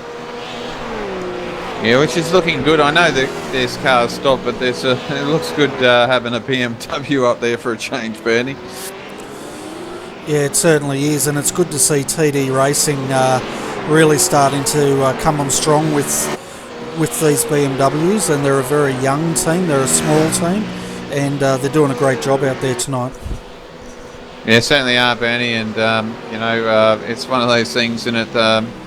Yeah, which is looking good. I know that there's cars stopped, but it looks good having a BMW up there for a change, Bernie. Yeah, it certainly is, and it's good to see TD Racing really starting to come on strong with these BMWs, and they're a very young team, they're a small team, and they're doing a great job out there tonight. Yeah, certainly are, Bernie, and you know, it's one of those things, and it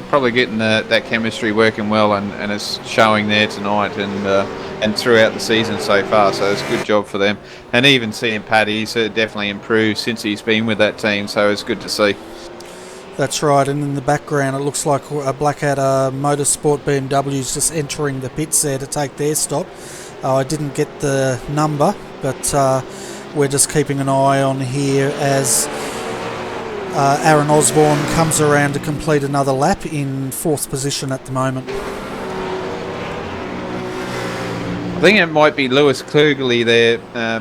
probably getting that chemistry working well, and it's showing there tonight and throughout the season so far. So it's a good job for them, and even seeing Paddy, he's definitely improved since he's been with that team. So it's good to see. That's right, and in the background it looks like a Blackadder Motorsport BMW's just entering the pits there to take their stop. I didn't get the number, but we're just keeping an eye on here as Aaron Osborne comes around to complete another lap in fourth position at the moment. I think it might be Lewis Klugerly there,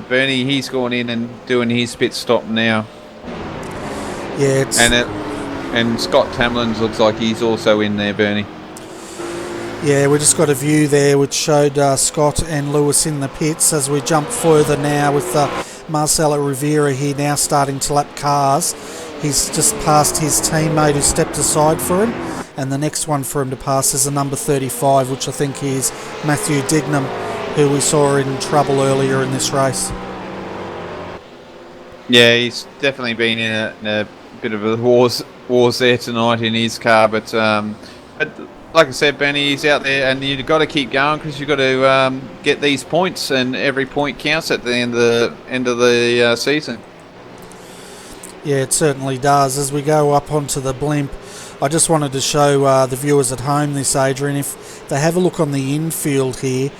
Bernie. He's gone in and doing his pit stop now. Yeah, it's... And Scott Tamlin looks like he's also in there, Bernie. Yeah, we just got a view there which showed Scott and Lewis in the pits. As we jump further now with Marcelo Rivera here now starting to lap cars. He's just passed his teammate who stepped aside for him, and the next one for him to pass is the number 35, which I think is Matthew Dignam, who we saw in trouble earlier in this race. Yeah, he's definitely been in a bit of a wars there tonight in his car, but like I said, Benny, he's out there, and you've got to keep going because you've got to get these points, and every point counts at the end of the season. Yeah, it certainly does. As we go up onto the blimp, I just wanted to show the viewers at home this, Adrian. If they have a look on the infield here,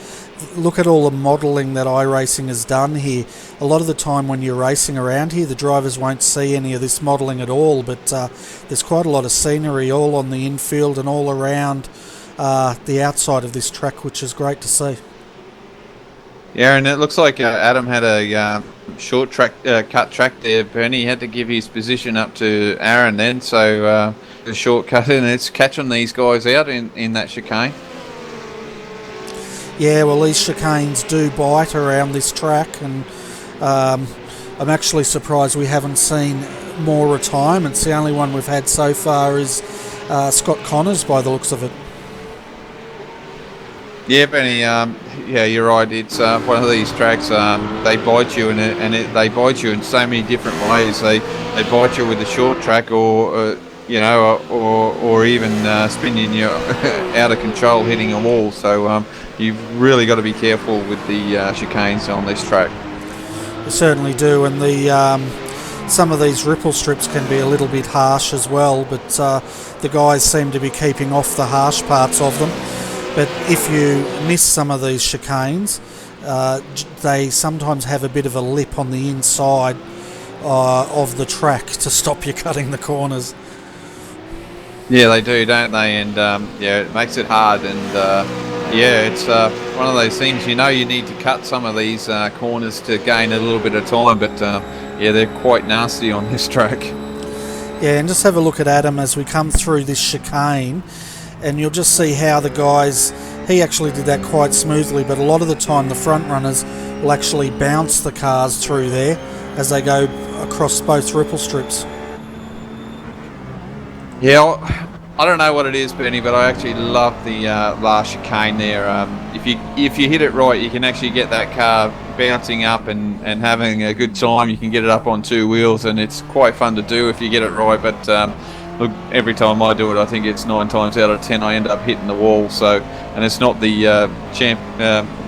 look at all the modelling that iRacing has done here. A lot of the time when you're racing around here, the drivers won't see any of this modelling at all, but there's quite a lot of scenery all on the infield and all around the outside of this track, which is great to see. Yeah, and it looks like Adam had a short track, cut track there. Bernie had to give his position up to Aaron then, so the shortcut, and it's catching these guys out in that chicane. Yeah, well, these chicanes do bite around this track, and I'm actually surprised we haven't seen more retirements. The only one we've had so far is Scott Connors, by the looks of it. Yeah, Benny. Yeah, you're right. It's one of these tracks. They bite you, they bite you in so many different ways. They bite you with the short track, or you know, or even spinning you out of control, hitting a wall. So you've really got to be careful with the chicanes on this track. You certainly do, and the some of these ripple strips can be a little bit harsh as well, but the guys seem to be keeping off the harsh parts of them. But if you miss some of these chicanes, they sometimes have a bit of a lip on the inside of the track to stop you cutting the corners. Yeah, they do, don't they? And yeah, it makes it hard. And yeah, it's one of those things. You know, you need to cut some of these corners to gain a little bit of time. But yeah, they're quite nasty on this track. Yeah, and just have a look at Adam as we come through this chicane, and you'll just see how the guys, he actually did that quite smoothly, but a lot of the time the front runners will actually bounce the cars through there as they go across both ripple strips. Yeah, I don't know what it is, Benny, but I actually love the last chicane there. If you hit it right, you can actually get that car bouncing up and having a good time. You can get it up on two wheels, and it's quite fun to do if you get it right. But look, every time I do it, I think it's 9 times out of 10 I end up hitting the wall. So, and it's not the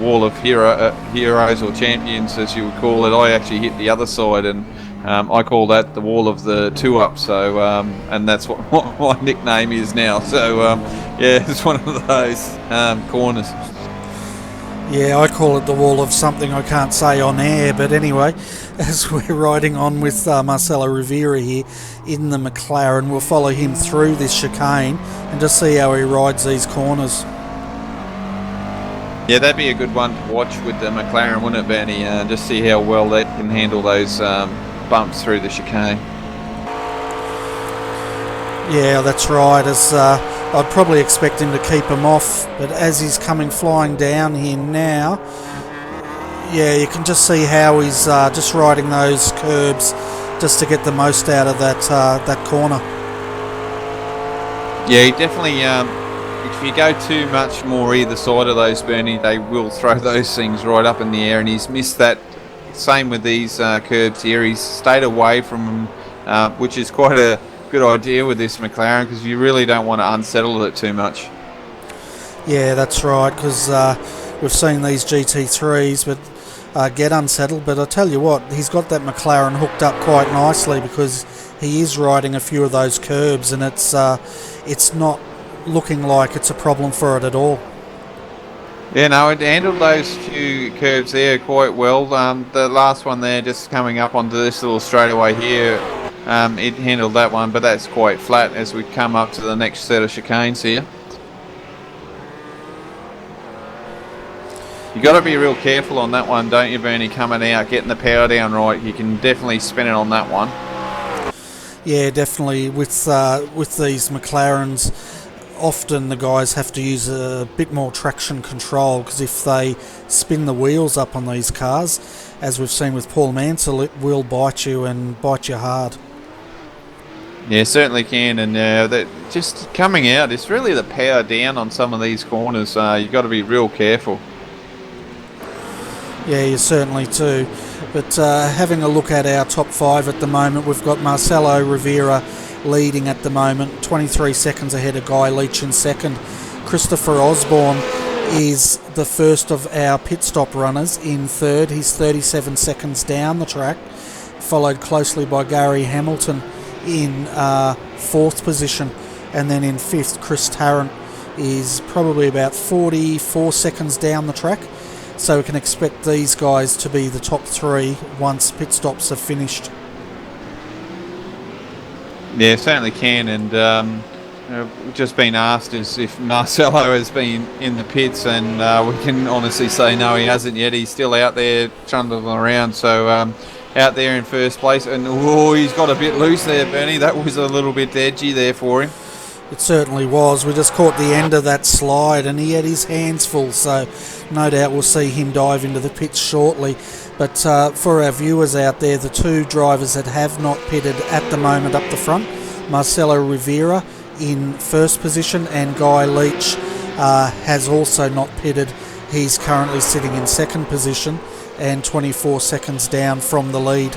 wall of heroes or champions, as you would call it. I actually hit the other side, and I call that the wall of the two-up. So, and that's what my nickname is now. So, yeah, it's one of those corners. Yeah, I call it the wall of something I can't say on air, but anyway, as we're riding on with Marcelo Rivera here in the McLaren, we'll follow him through this chicane and just see how he rides these corners. Yeah, that'd be a good one to watch with the McLaren, wouldn't it, Benny? Just see how well they can handle those bumps through the chicane. Yeah, that's right. As I'd probably expect him to keep him off, but as he's coming flying down here now, yeah, you can just see how he's just riding those curbs just to get the most out of that corner. Yeah, he definitely. If you go too much more either side of those, Bernie, they will throw those things right up in the air, and he's missed that. Same with these curbs here. He's stayed away from them, which is quite a good idea with this McLaren, because you really don't want to unsettle it too much. Yeah, that's right, because we've seen these GT3s but get unsettled, but I tell you what, he's got that McLaren hooked up quite nicely, because he is riding a few of those curbs, and it's not looking like it's a problem for it at all. Yeah, no, it handled those few curves there quite well. The last one there, just coming up onto this little straightaway here, it handled that one, but that's quite flat as we come up to the next set of chicanes here. You got to be real careful on that one, don't you, Bernie? Coming out, getting the power down right. You can definitely spin it on that one. Yeah, definitely. With these McLarens, often the guys have to use a bit more traction control, because if they spin the wheels up on these cars, as we've seen with Paul Mansell, it will bite you and bite you hard. Yeah, certainly can, and that just coming out, it's really the power down on some of these corners. You've got to be real careful. Yeah, you certainly do. But having a look at our top 5 at the moment, we've got Marcelo Rivera leading at the moment, 23 seconds ahead of Guy Leach in second. Christopher Osborne is the first of our pit stop runners in third. He's 37 seconds down the track, followed closely by Gary Hamilton in fourth position, and then in fifth Chris Tarrant is probably about 44 seconds down the track. So we can expect these guys to be the top three once pit stops are finished. Yeah, certainly can, and we've just been asked as if Marcelo has been in the pits, and we can honestly say no, he hasn't yet. He's still out there trundling around, so out there in first place, and he's got a bit loose there, Bernie. That was a little bit edgy there for him. It certainly was. We just caught the end of that slide and he had his hands full, so no doubt we'll see him dive into the pits shortly. But for our viewers out there, the two drivers that have not pitted at the moment up the front, Marcelo Rivera in first position and Guy Leach has also not pitted. He's currently sitting in second position and 24 seconds down from the lead.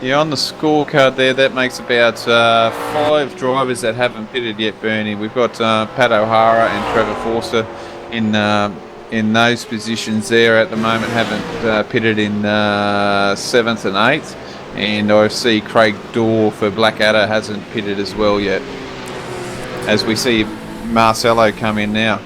Yeah, on the scorecard there, that makes about 5 drivers that haven't pitted yet, Bernie. We've got Pat O'Hara and Trevor Forster in those positions there at the moment, haven't pitted in 7th and 8th. And I see Craig Dorr for Blackadder hasn't pitted as well yet, as we see Marcelo come in now.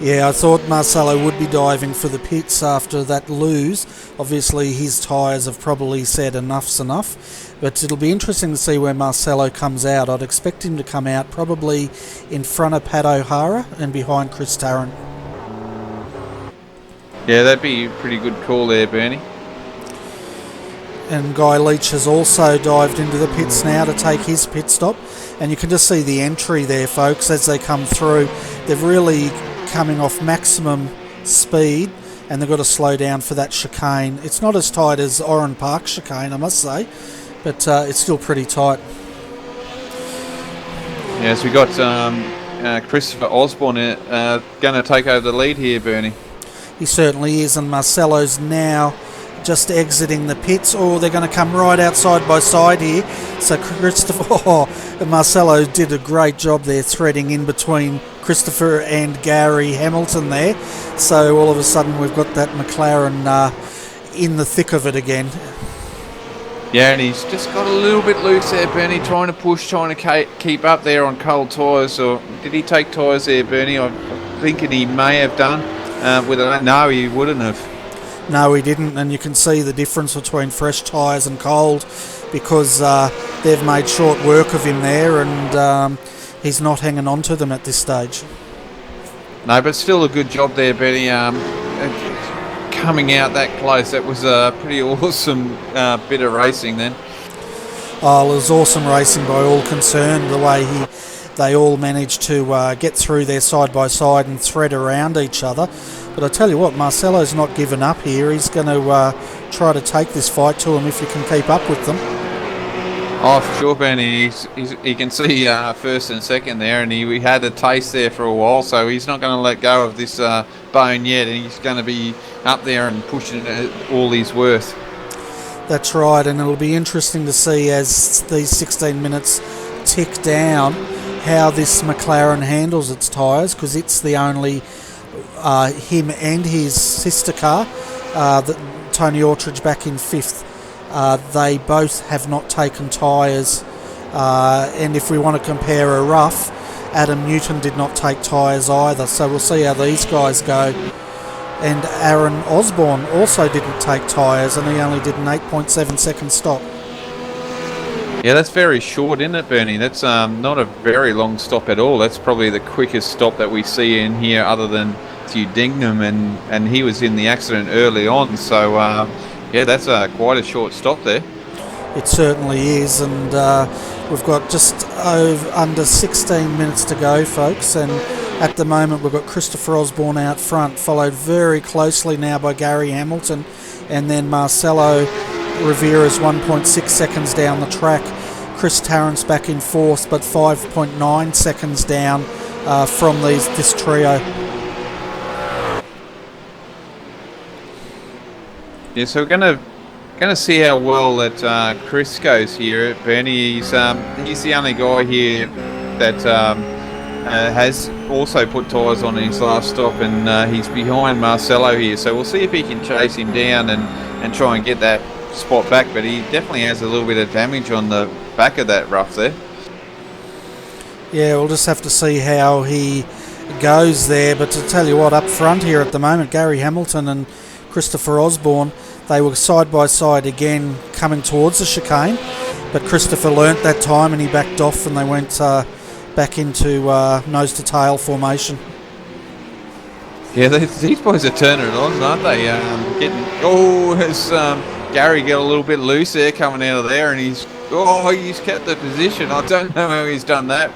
Yeah, I thought Marcelo would be diving for the pits after that lose. Obviously, his tyres have probably said enough's enough. But it'll be interesting to see where Marcelo comes out. I'd expect him to come out probably in front of Pat O'Hara and behind Chris Tarrant. Yeah, that'd be a pretty good call there, Bernie. And Guy Leach has also dived into the pits now to take his pit stop. And you can just see the entry there, folks, as they come through. They've really coming off maximum speed, and they've got to slow down for that chicane. It's not as tight as Oran Park chicane, I must say, but it's still pretty tight. Yeah, so we got Christopher Osborne going to take over the lead here, Bernie. He certainly is, and Marcelo's now just exiting the pits. Oh, they're going to come right out side by side here. So Marcelo did a great job there threading in between Christopher and Gary Hamilton there. So all of a sudden we've got that McLaren in the thick of it again. Yeah, and he's just got a little bit loose there, Bernie, trying to push, trying to keep up there on cold tyres. Or did he take tyres there, Bernie? I'm thinking he may have done. No, he wouldn't have. No, he didn't, and you can see the difference between fresh tyres and cold, because they've made short work of him there, and he's not hanging on to them at this stage. No, but still a good job there, Benny. Coming out that close, that was a pretty awesome bit of racing then. Oh, it was awesome racing by all concerned, the way they all managed to get through there side by side and thread around each other. But I tell you what, Marcelo's not given up here. He's going to try to take this fight to him if he can keep up with them. Oh, for sure, Benny. He can see first and second there, and he had a taste there for a while, so he's not going to let go of this bone yet, and he's going to be up there and pushing it all he's worth. That's right, and it'll be interesting to see as these 16 minutes tick down how this McLaren handles its tyres, because it's the only him and his sister car, Tony Autridge back in 5th. They both have not taken tyres, and if we want to compare a rough, Adam Newton did not take tyres either, so we'll see how these guys go. And Aaron Osborne also didn't take tyres, and he only did an 8.7 second stop. Yeah, that's very short, isn't it, Bernie? That's not a very long stop at all. That's probably the quickest stop that we see in here, other than Hugh Dingham, and he was in the accident early on, so yeah, that's quite a short stop there. It certainly is, and we've got just under 16 minutes to go, folks, and at the moment we've got Christopher Osborne out front, followed very closely now by Gary Hamilton, and then Marcelo Rivera's 1.6 seconds down the track. Chris Tarrant's back in 4th, but 5.9 seconds down from this trio. Yeah, so we're gonna see how well that Chris goes here. Bernie, he's the only guy here that has also put tyres on his last stop, and he's behind Marcelo here. So we'll see if he can chase him down and try and get that spot back. But he definitely has a little bit of damage on the back of that rough there. Yeah, we'll just have to see how he goes there. But to tell you what, up front here at the moment, Gary Hamilton and Christopher Osborne, they were side by side again coming towards the chicane. But Christopher learnt that time and he backed off, and they went back into nose to tail formation. Yeah, these boys are turning it on, aren't they? Has Gary got a little bit loose there coming out of there, and he's kept the position. I don't know how he's done that,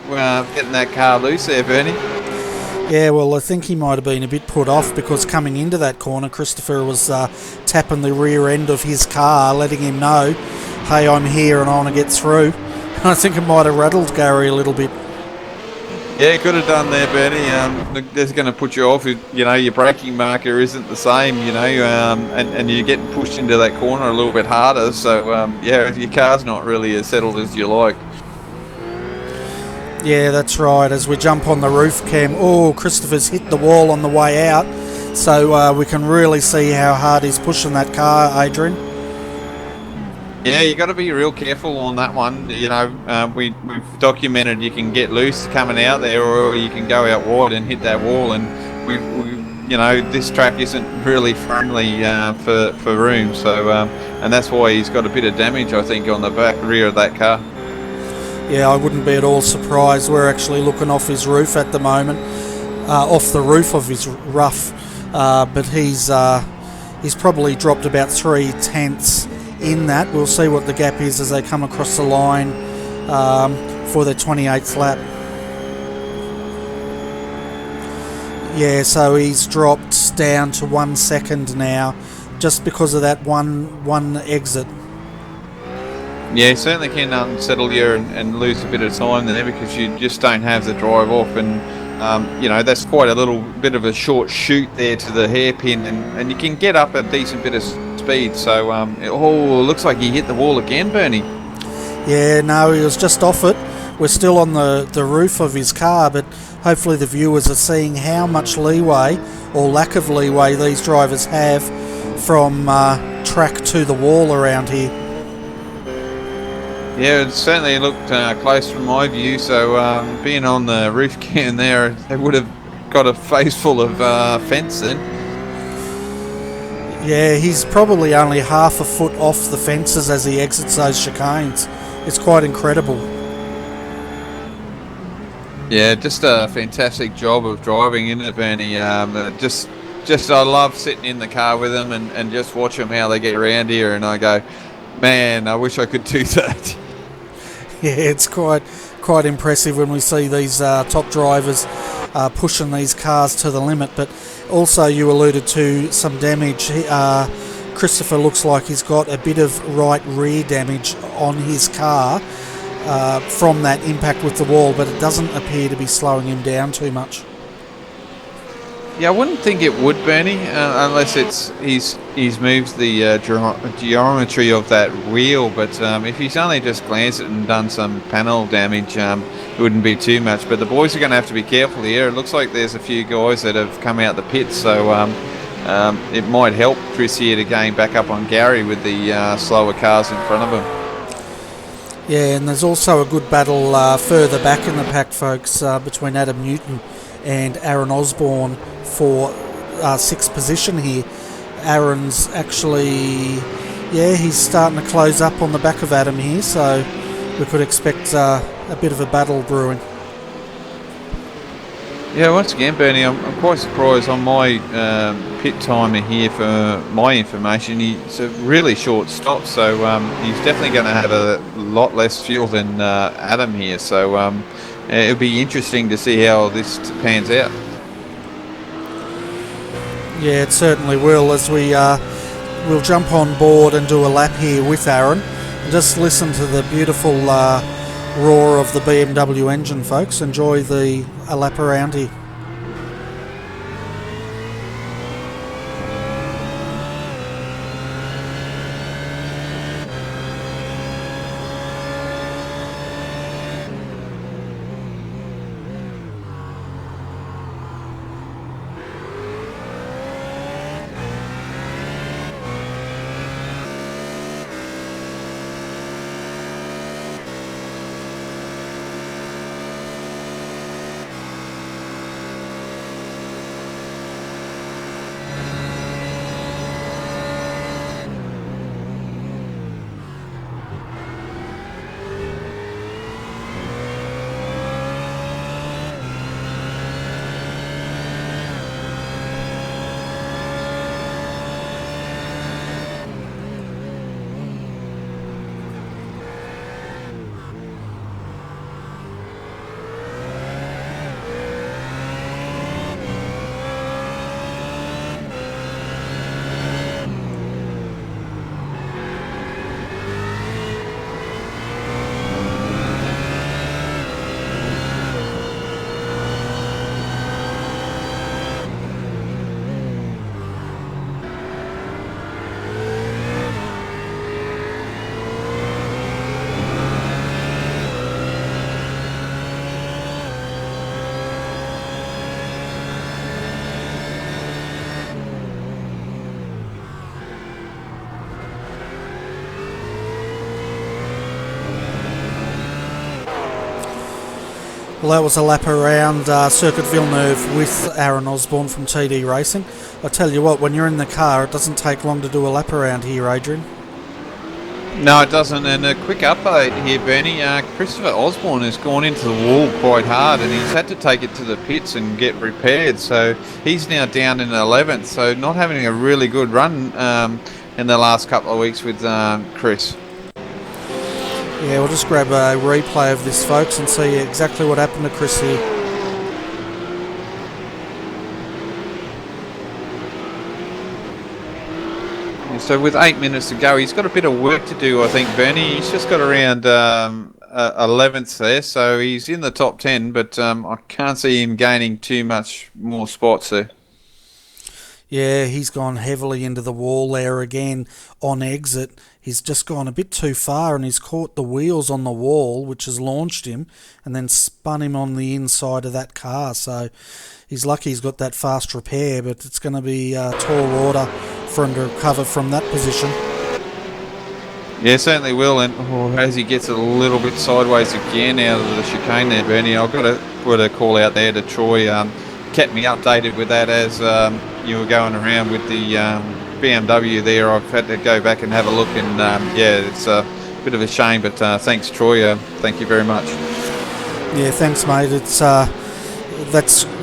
getting that car loose there, Bernie. Yeah, well, I think he might have been a bit put off because coming into that corner, Christopher was tapping the rear end of his car, letting him know, hey, I'm here and I want to get through. And I think it might have rattled Gary a little bit. Yeah, could have done there, Bernie. That's going to put you off. Your braking marker isn't the same, and you're getting pushed into that corner a little bit harder. So, your car's not really as settled as you like. Yeah, that's right. As we jump on the roof cam, Christopher's hit the wall on the way out. So we can really see how hard he's pushing that car, Adrian. Yeah, you got to be real careful on that one. We've documented you can get loose coming out there, or you can go out wide and hit that wall. And this track isn't really friendly for room. So, and that's why he's got a bit of damage, I think, on the back rear of that car. Yeah, I wouldn't be at all surprised. We're actually looking off his roof at the moment, off the roof of his rough, but he's probably dropped about 3/10 in that. We'll see what the gap is as they come across the line for the 28th lap. Yeah, so he's dropped down to 1 second now, just because of that one exit. Yeah, you certainly can unsettle you and lose a bit of time there because you just don't have the drive off, and that's quite a little bit of a short shoot there to the hairpin, and you can get up a decent bit of speed. So it looks like he hit the wall again, Bernie. Yeah, no, he was just off it. We're still on the roof of his car, but hopefully the viewers are seeing how much leeway or lack of leeway these drivers have from track to the wall around here. Yeah, it certainly looked close from my view, so being on the roof cam there, they would have got a face full of fence then. Yeah, he's probably only half a foot off the fences as he exits those chicanes. It's quite incredible. Yeah, just a fantastic job of driving, isn't it, Bernie? Just I love sitting in the car with them and just watch them how they get around here, and I go, man, I wish I could do that. Yeah, it's quite impressive when we see these top drivers pushing these cars to the limit. But also, you alluded to some damage. Christopher looks like he's got a bit of right rear damage on his car from that impact with the wall, but it doesn't appear to be slowing him down too much. Yeah, I wouldn't think it would, Bernie, unless he's moved the geometry of that wheel. But if he's only just glanced it and done some panel damage, it wouldn't be too much. But the boys are going to have to be careful here. It looks like there's a few guys that have come out the pits, so it might help Chris here to gain back up on Gary with the slower cars in front of him. Yeah, and there's also a good battle further back in the pack, folks, between Adam Newton and Aaron Osborne for 6th position here. Aaron's actually, he's starting to close up on the back of Adam here, so we could expect a bit of a battle brewing. Yeah, once again, Bernie, I'm quite surprised on my pit timer here for my information. It's a really short stop, so he's definitely going to have a lot less fuel than Adam here. So it'll be interesting to see how this pans out. Yeah, it certainly will, as we'll jump on board and do a lap here with Aaron. Just listen to the beautiful roar of the BMW engine, folks. Enjoy a lap around here. Well, that was a lap around Circuit Villeneuve with Aaron Osborne from TD Racing. I tell you what, when you're in the car, it doesn't take long to do a lap around here, Adrian. No, it doesn't. And a quick update here, Bernie. Christopher Osborne has gone into the wall quite hard, and he's had to take it to the pits and get repaired. So he's now down in 11th. So not having a really good run in the last couple of weeks with Chris. Yeah, we'll just grab a replay of this, folks, and see exactly what happened to Chris here. So with 8 minutes to go, he's got a bit of work to do, I think, Bernie. He's just got around 11th there, so he's in the top 10, but I can't see him gaining too much more spots there. Yeah, he's gone heavily into the wall there again on exit. He's just gone a bit too far, and he's caught the wheels on the wall, which has launched him and then spun him on the inside of that car. So he's lucky he's got that fast repair, but it's going to be a tall order for him to recover from that position. Yeah, certainly will. And as he gets a little bit sideways again out of the chicane there, Bernie, I've got to put a call out there to Troy. Kept me updated with that as you were going around with the BMW there. I've had to go back and have a look, and yeah, it's a bit of a shame, but thanks, Troy. Thank you very much. Yeah, thanks, mate. It's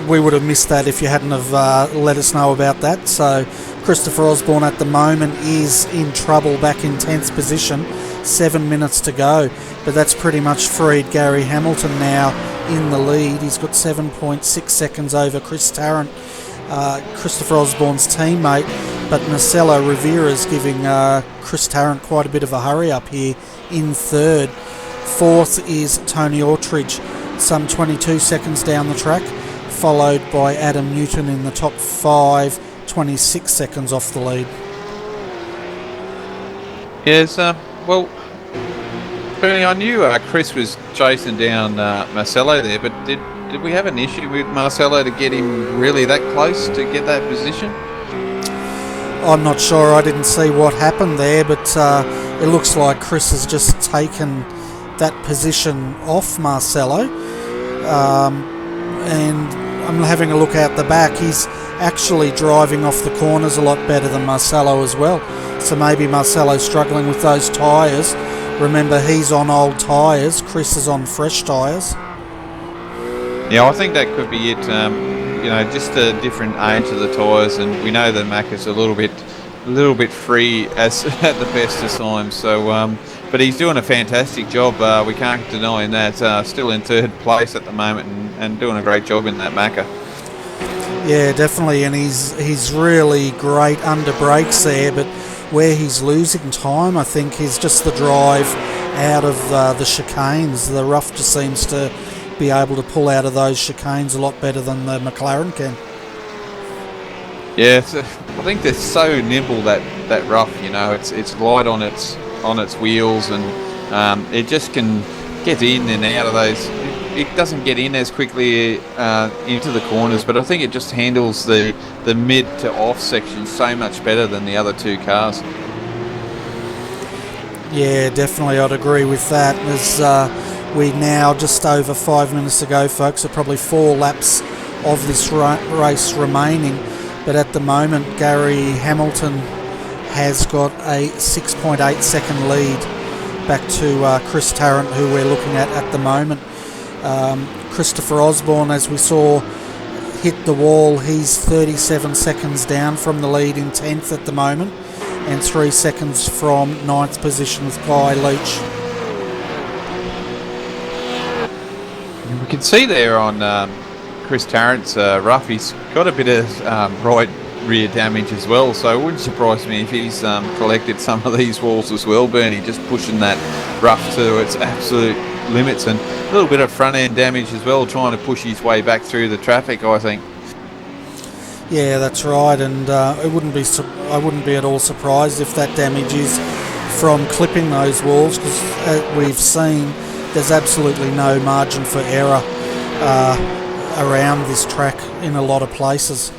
we would have missed that if you hadn't have let us know about that. So Christopher Osborne at the moment is in trouble, back in 10th position, 7 minutes to go, but that's pretty much freed Gary Hamilton now in the lead. He's got 7.6 seconds over Chris Tarrant, Christopher Osborne's teammate, but Marcelo Rivera's giving Chris Tarrant quite a bit of a hurry up here in third. Fourth is Tony Autridge, some 22 seconds down the track, followed by Adam Newton in the top 5, 26 seconds off the lead. Yes, well, Bernie, I knew Chris was chasing down Marcelo there, but did we have an issue with Marcelo to get him really that close to get that position? I'm not sure. I didn't see what happened there, but it looks like Chris has just taken that position off Marcelo. And I'm having a look out the back. He's actually driving off the corners a lot better than Marcelo as well. So maybe Marcelo's struggling with those tyres. Remember, he's on old tyres. Chris is on fresh tyres. Yeah, I think that could be it. You know, just a different age of the tyres, and we know that Mac is a little bit free as at the best of times. So, but he's doing a fantastic job. We can't deny that. Still in third place at the moment, and doing a great job in that Macca. Yeah, definitely, and he's really great under brakes there, but where he's losing time, I think, is just the drive out of the chicanes. The rough just seems to be able to pull out of those chicanes a lot better than the McLaren can. Yeah, I think they're so nimble, that rough. You know, it's light on its wheels, and it just can get in and out of those. It doesn't get in as quickly into the corners, but I think it just handles the mid to off section so much better than the other two cars. Yeah, definitely, I'd agree with that. As we now just over 5 minutes to go, folks, so probably 4 laps of this race remaining, but at the moment Gary Hamilton has got a 6.8 second lead back to Chris Tarrant, who we're looking at the moment. Christopher Osborne, as we saw, hit the wall. He's 37 seconds down from the lead in 10th at the moment, and 3 seconds from 9th position with Guy Leach. We can see there on Chris Tarrant's rough, he's got a bit of right rear damage as well, so it wouldn't surprise me if he's collected some of these walls as well, Bernie, just pushing that rough to its absolute limits, and a little bit of front end damage as well, trying to push his way back through the traffic, I think. Yeah, that's right, and I wouldn't be at all surprised if that damage is from clipping those walls, because we've seen there's absolutely no margin for error around this track in a lot of places.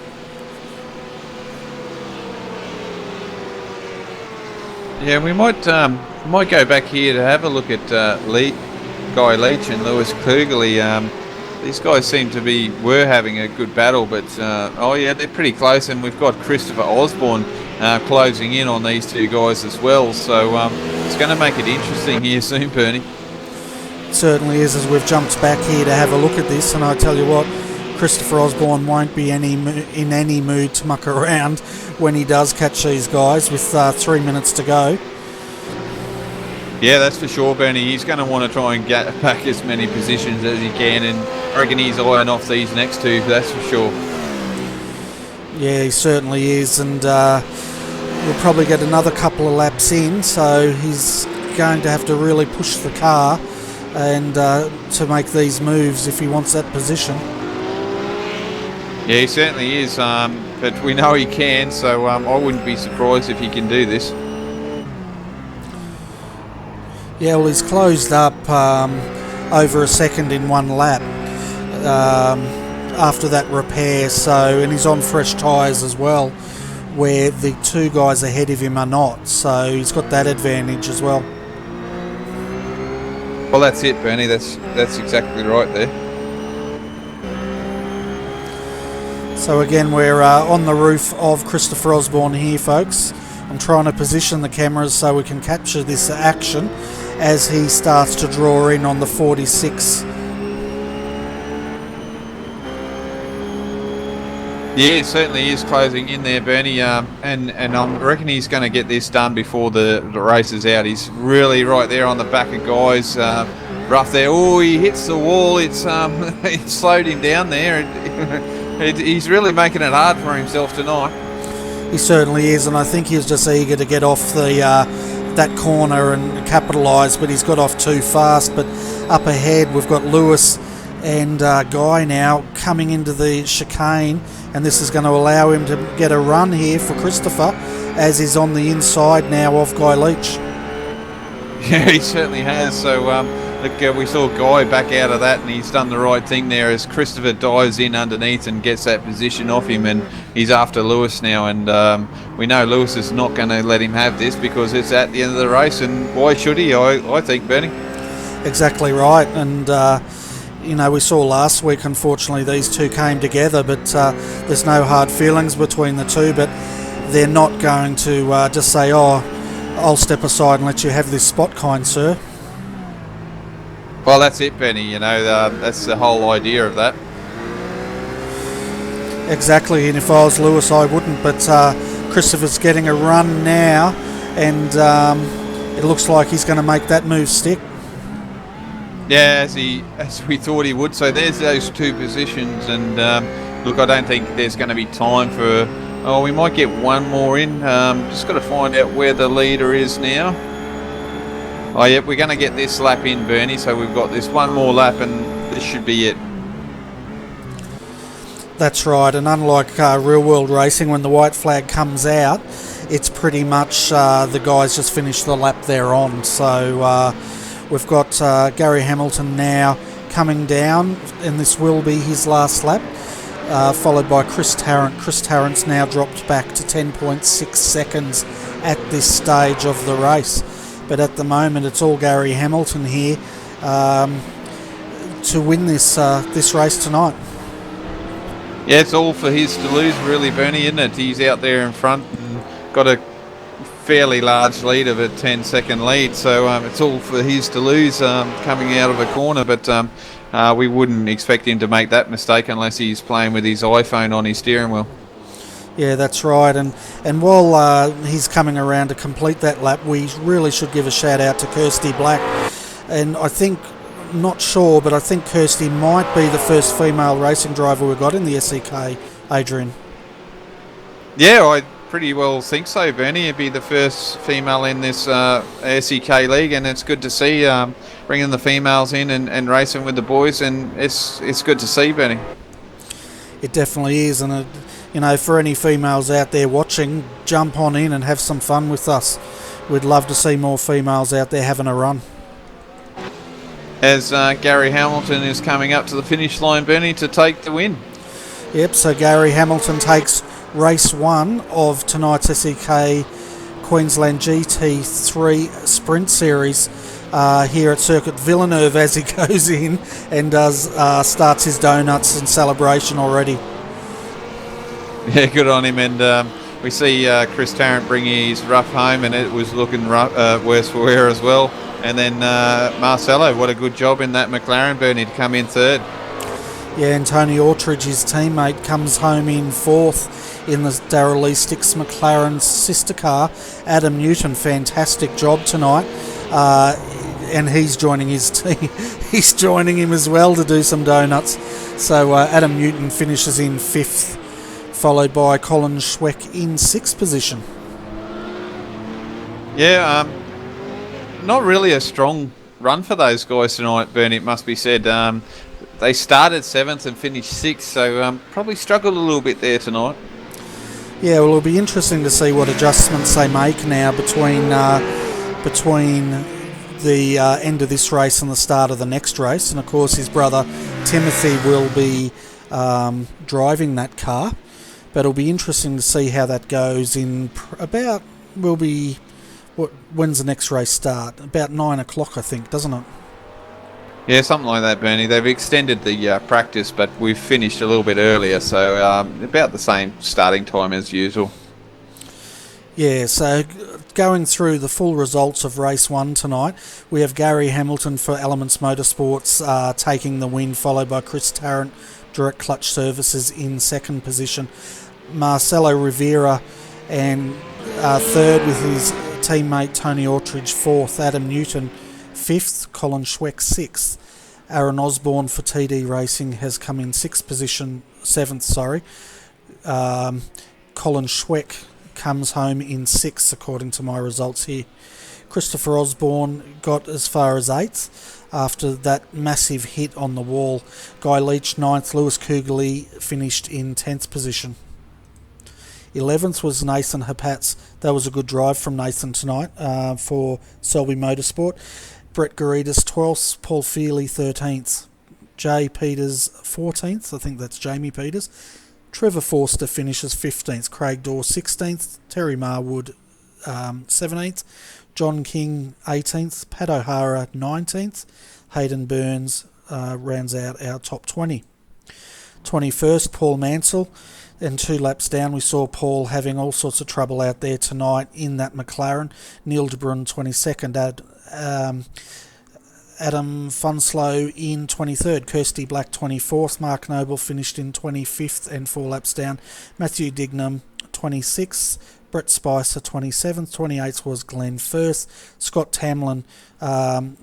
Yeah, we might go back here to have a look at Guy Leach and Lewis Klugerly. these guys seem to were having a good battle, but oh yeah, they're pretty close, and we've got Christopher Osborne closing in on these two guys as well. So it's going to make it interesting here soon, Bernie. It certainly is, as we've jumped back here to have a look at this, and I tell you what, Christopher Osborne won't be in any mood to muck around when he does catch these guys with 3 minutes to go. Yeah, that's for sure, Bernie. He's going to want to try and get back as many positions as he can, and I reckon he's eyeing off these next two, that's for sure. Yeah, he certainly is, and we'll probably get another couple of laps in, so he's going to have to really push the car and to make these moves if he wants that position. Yeah, he certainly is, but we know he can, so I wouldn't be surprised if he can do this. Yeah, well, he's closed up over a second in one lap after that repair, and he's on fresh tyres as well, where the two guys ahead of him are not, so he's got that advantage as well. Well, that's it, Bernie, that's exactly right there. So again, we're on the roof of Christopher Osborne here, folks. I'm trying to position the cameras so we can capture this action as he starts to draw in on the 46. Yeah, it certainly is closing in there, Bernie, and I reckon he's going to get this done before the race is out. He's really right there on the back of guys, rough there. Oh, he hits the wall. It's it slowed him down there. He's really making it hard for himself tonight. He certainly is, and I think he's just eager to get off the that corner and capitalise, but he's got off too fast. But up ahead we've got Lewis and Guy now coming into the chicane, and this is going to allow him to get a run here for Christopher, as he's on the inside now of Guy Leach. Yeah, he certainly has. So look, we saw Guy back out of that, and he's done the right thing there as Christopher dives in underneath and gets that position off him, and he's after Lewis now, and we know Lewis is not going to let him have this because it's at the end of the race, and why should he, I think, Bernie? Exactly right, and you know, we saw last week, unfortunately, these two came together, but there's no hard feelings between the two, but they're not going to just say, oh, I'll step aside and let you have this spot, kind sir. Well, that's it, Benny. You know, that's the whole idea of that. Exactly, and if I was Lewis, I wouldn't. But Christopher's getting a run now, and it looks like he's going to make that move stick. Yeah, as we thought he would. So there's those two positions, and look, I don't think there's going to be time for. Oh, we might get one more in. Just got to find out where the leader is now. Oh, yeah, we're going to get this lap in, Bernie, so we've got this one more lap, and this should be it. That's right, and unlike real world racing, when the white flag comes out, it's pretty much the guys just finish the lap they're on. So we've got Gary Hamilton now coming down, and this will be his last lap, followed by Chris Tarrant. Chris Tarrant's now dropped back to 10.6 seconds at this stage of the race. But at the moment, it's all Gary Hamilton here to win this race tonight. Yeah, it's all for his to lose, really, Bernie, isn't it? He's out there in front and got a fairly large lead of a 10-second lead, so it's all for his to lose coming out of a corner. But we wouldn't expect him to make that mistake unless he's playing with his iPhone on his steering wheel. Yeah, that's right, and while he's coming around to complete that lap, we really should give a shout out to Kirsty Black. And I think, not sure, but I think Kirsty might be the first female racing driver we've got in the SEK, Adrian. Yeah, I pretty well think so, Bernie. It'd be the first female in this SEK league, and it's good to see bringing the females in and racing with the boys, and it's good to see, Bernie. It definitely is, and you know, for any females out there watching, jump on in and have some fun with us. We'd love to see more females out there having a run. As Gary Hamilton is coming up to the finish line, Bernie, to take the win. Yep, so Gary Hamilton takes race 1 of tonight's SEK Queensland GT3 Sprint Series here at Circuit Villeneuve as he goes in and starts his donuts and celebration already. Yeah, good on him. And we see Chris Tarrant bringing his rough home, and it was looking worse for wear as well. And then Marcelo, what a good job in that McLaren, Bernie, to come in third. Yeah, and Tony Autridge, his teammate, comes home in fourth in the Darrell Lee Sticks McLaren's sister car. Adam Newton, fantastic job tonight. And he's joining his team. He's joining him as well to do some donuts. So Adam Newton finishes in fifth, followed by Colin Schweck in sixth position. Yeah, not really a strong run for those guys tonight, Bernie, it must be said. They started seventh and finished sixth, so probably struggled a little bit there tonight. Yeah, well, it'll be interesting to see what adjustments they make now between the end of this race and the start of the next race. And of course, his brother Timothy will be driving that car. But it'll be interesting to see how that goes in about, when's the next race start? About 9 o'clock, I think, doesn't it? Yeah, something like that, Bernie. They've extended the practice, but we've finished a little bit earlier, so about the same starting time as usual. Yeah, so going through the full results of race 1 tonight, we have Gary Hamilton for Elements Motorsports taking the win, followed by Chris Tarrant, Direct Clutch Services, in second position. Marcelo Rivera and third with his teammate Tony Autridge fourth. Adam Newton fifth. Colin Schweck sixth. Aaron Osborne for TD Racing has come in seventh. Colin Schweck comes home in sixth according to my results here. Christopher Osborne got as far as eighth after that massive hit on the wall. Guy Leach ninth. Lewis Kugeley finished in 10th position. 11th was Nathan Hapatz. That was a good drive from Nathan tonight for Selby Motorsport. Brett Garitas 12th, Paul Feely 13th, Jay Peters 14th, I think that's Jamie Peters. Trevor Forster finishes 15th, Craig Dorr 16th, Terry Marwood 17th, John King 18th, Pat O'Hara 19th, Hayden Burns rounds out our top 20. 21st, Paul Mansell. And 2 laps down, we saw Paul having all sorts of trouble out there tonight in that McLaren. Neil de Bruyn 22nd, Adam Funslow in 23rd, Kirsty Black 24th, Mark Noble finished in 25th and 4 laps down. Matthew Dignam 26th, Brett Spicer 27th, 28th was Glenn Firth. Scott Tamlin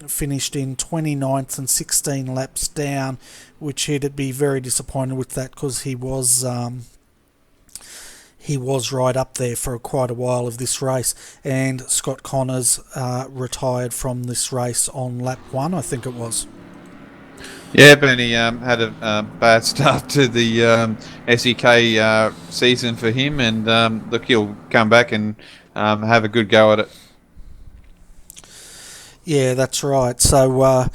finished in 29th and 16 laps down, which he'd be very disappointed with that because he was right up there for quite a while of this race. And Scott Connors retired from this race on lap 1, I think it was. Yeah, Bernie had a bad start to the SEK season for him, and look, he'll come back and have a good go at it. Yeah, that's right. So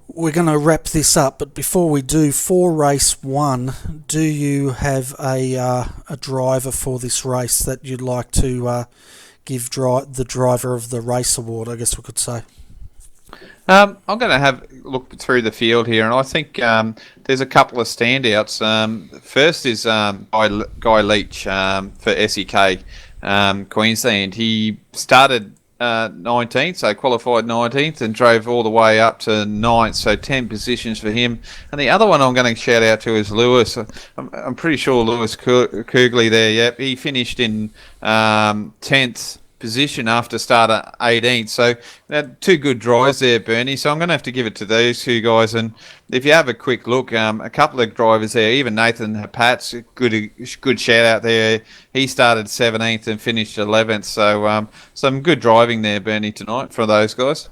we're going to wrap this up, but before we do, for race 1, do you have a driver for this race that you'd like to give the driver of the race award, I guess we could say? I'm going to have a look through the field here, and I think there's a couple of standouts. First is Guy Leach for SEK Queensland. He started 19th, so qualified 19th and drove all the way up to 9th, so 10 positions for him. And the other one I'm going to shout out to is Lewis. I'm pretty sure Lewis Kugeley there, yep, he finished in 10th position after start at 18th, so 2 good drives there, Bernie, so I'm going to have to give it to those 2 guys. And if you have a quick look, a couple of drivers there, even Nathan Hapatz, good shout out there, he started 17th and finished 11th, so some good driving there, Bernie, tonight for those guys.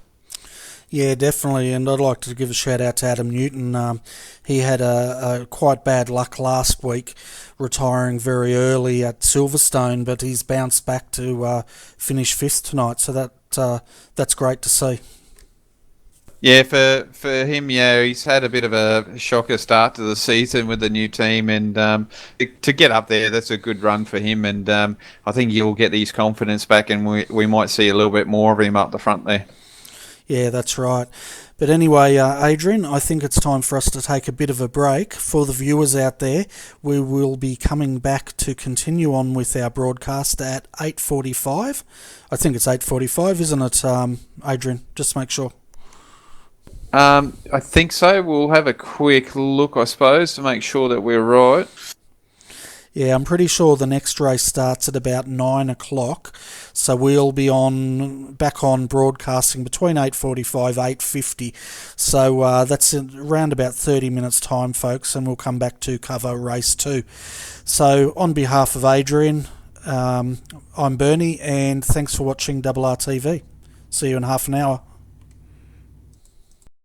Yeah, definitely, and I'd like to give a shout out to Adam Newton. He had a quite bad luck last week, retiring very early at Silverstone, but he's bounced back to finish 5th tonight, so that's great to see. Yeah, for him, yeah, he's had a bit of a shocker start to the season with the new team, and to get up there, that's a good run for him. And I think he'll get his confidence back, and we might see a little bit more of him up the front there. Yeah, that's right. But anyway, Adrian, I think it's time for us to take a bit of a break. For the viewers out there, we will be coming back to continue on with our broadcast at 8:45. I think it's 8:45, isn't it, Adrian? Just make sure. I think so. We'll have a quick look, I suppose, to make sure that we're right. Yeah, I'm pretty sure the next race starts at about 9 o'clock, so we'll be back on broadcasting between 8:45 8:50. So that's around about 30 minutes time, folks, and we'll come back to cover race 2. So on behalf of Adrian, I'm Bernie, and thanks for watching RRTV. See you in half an hour.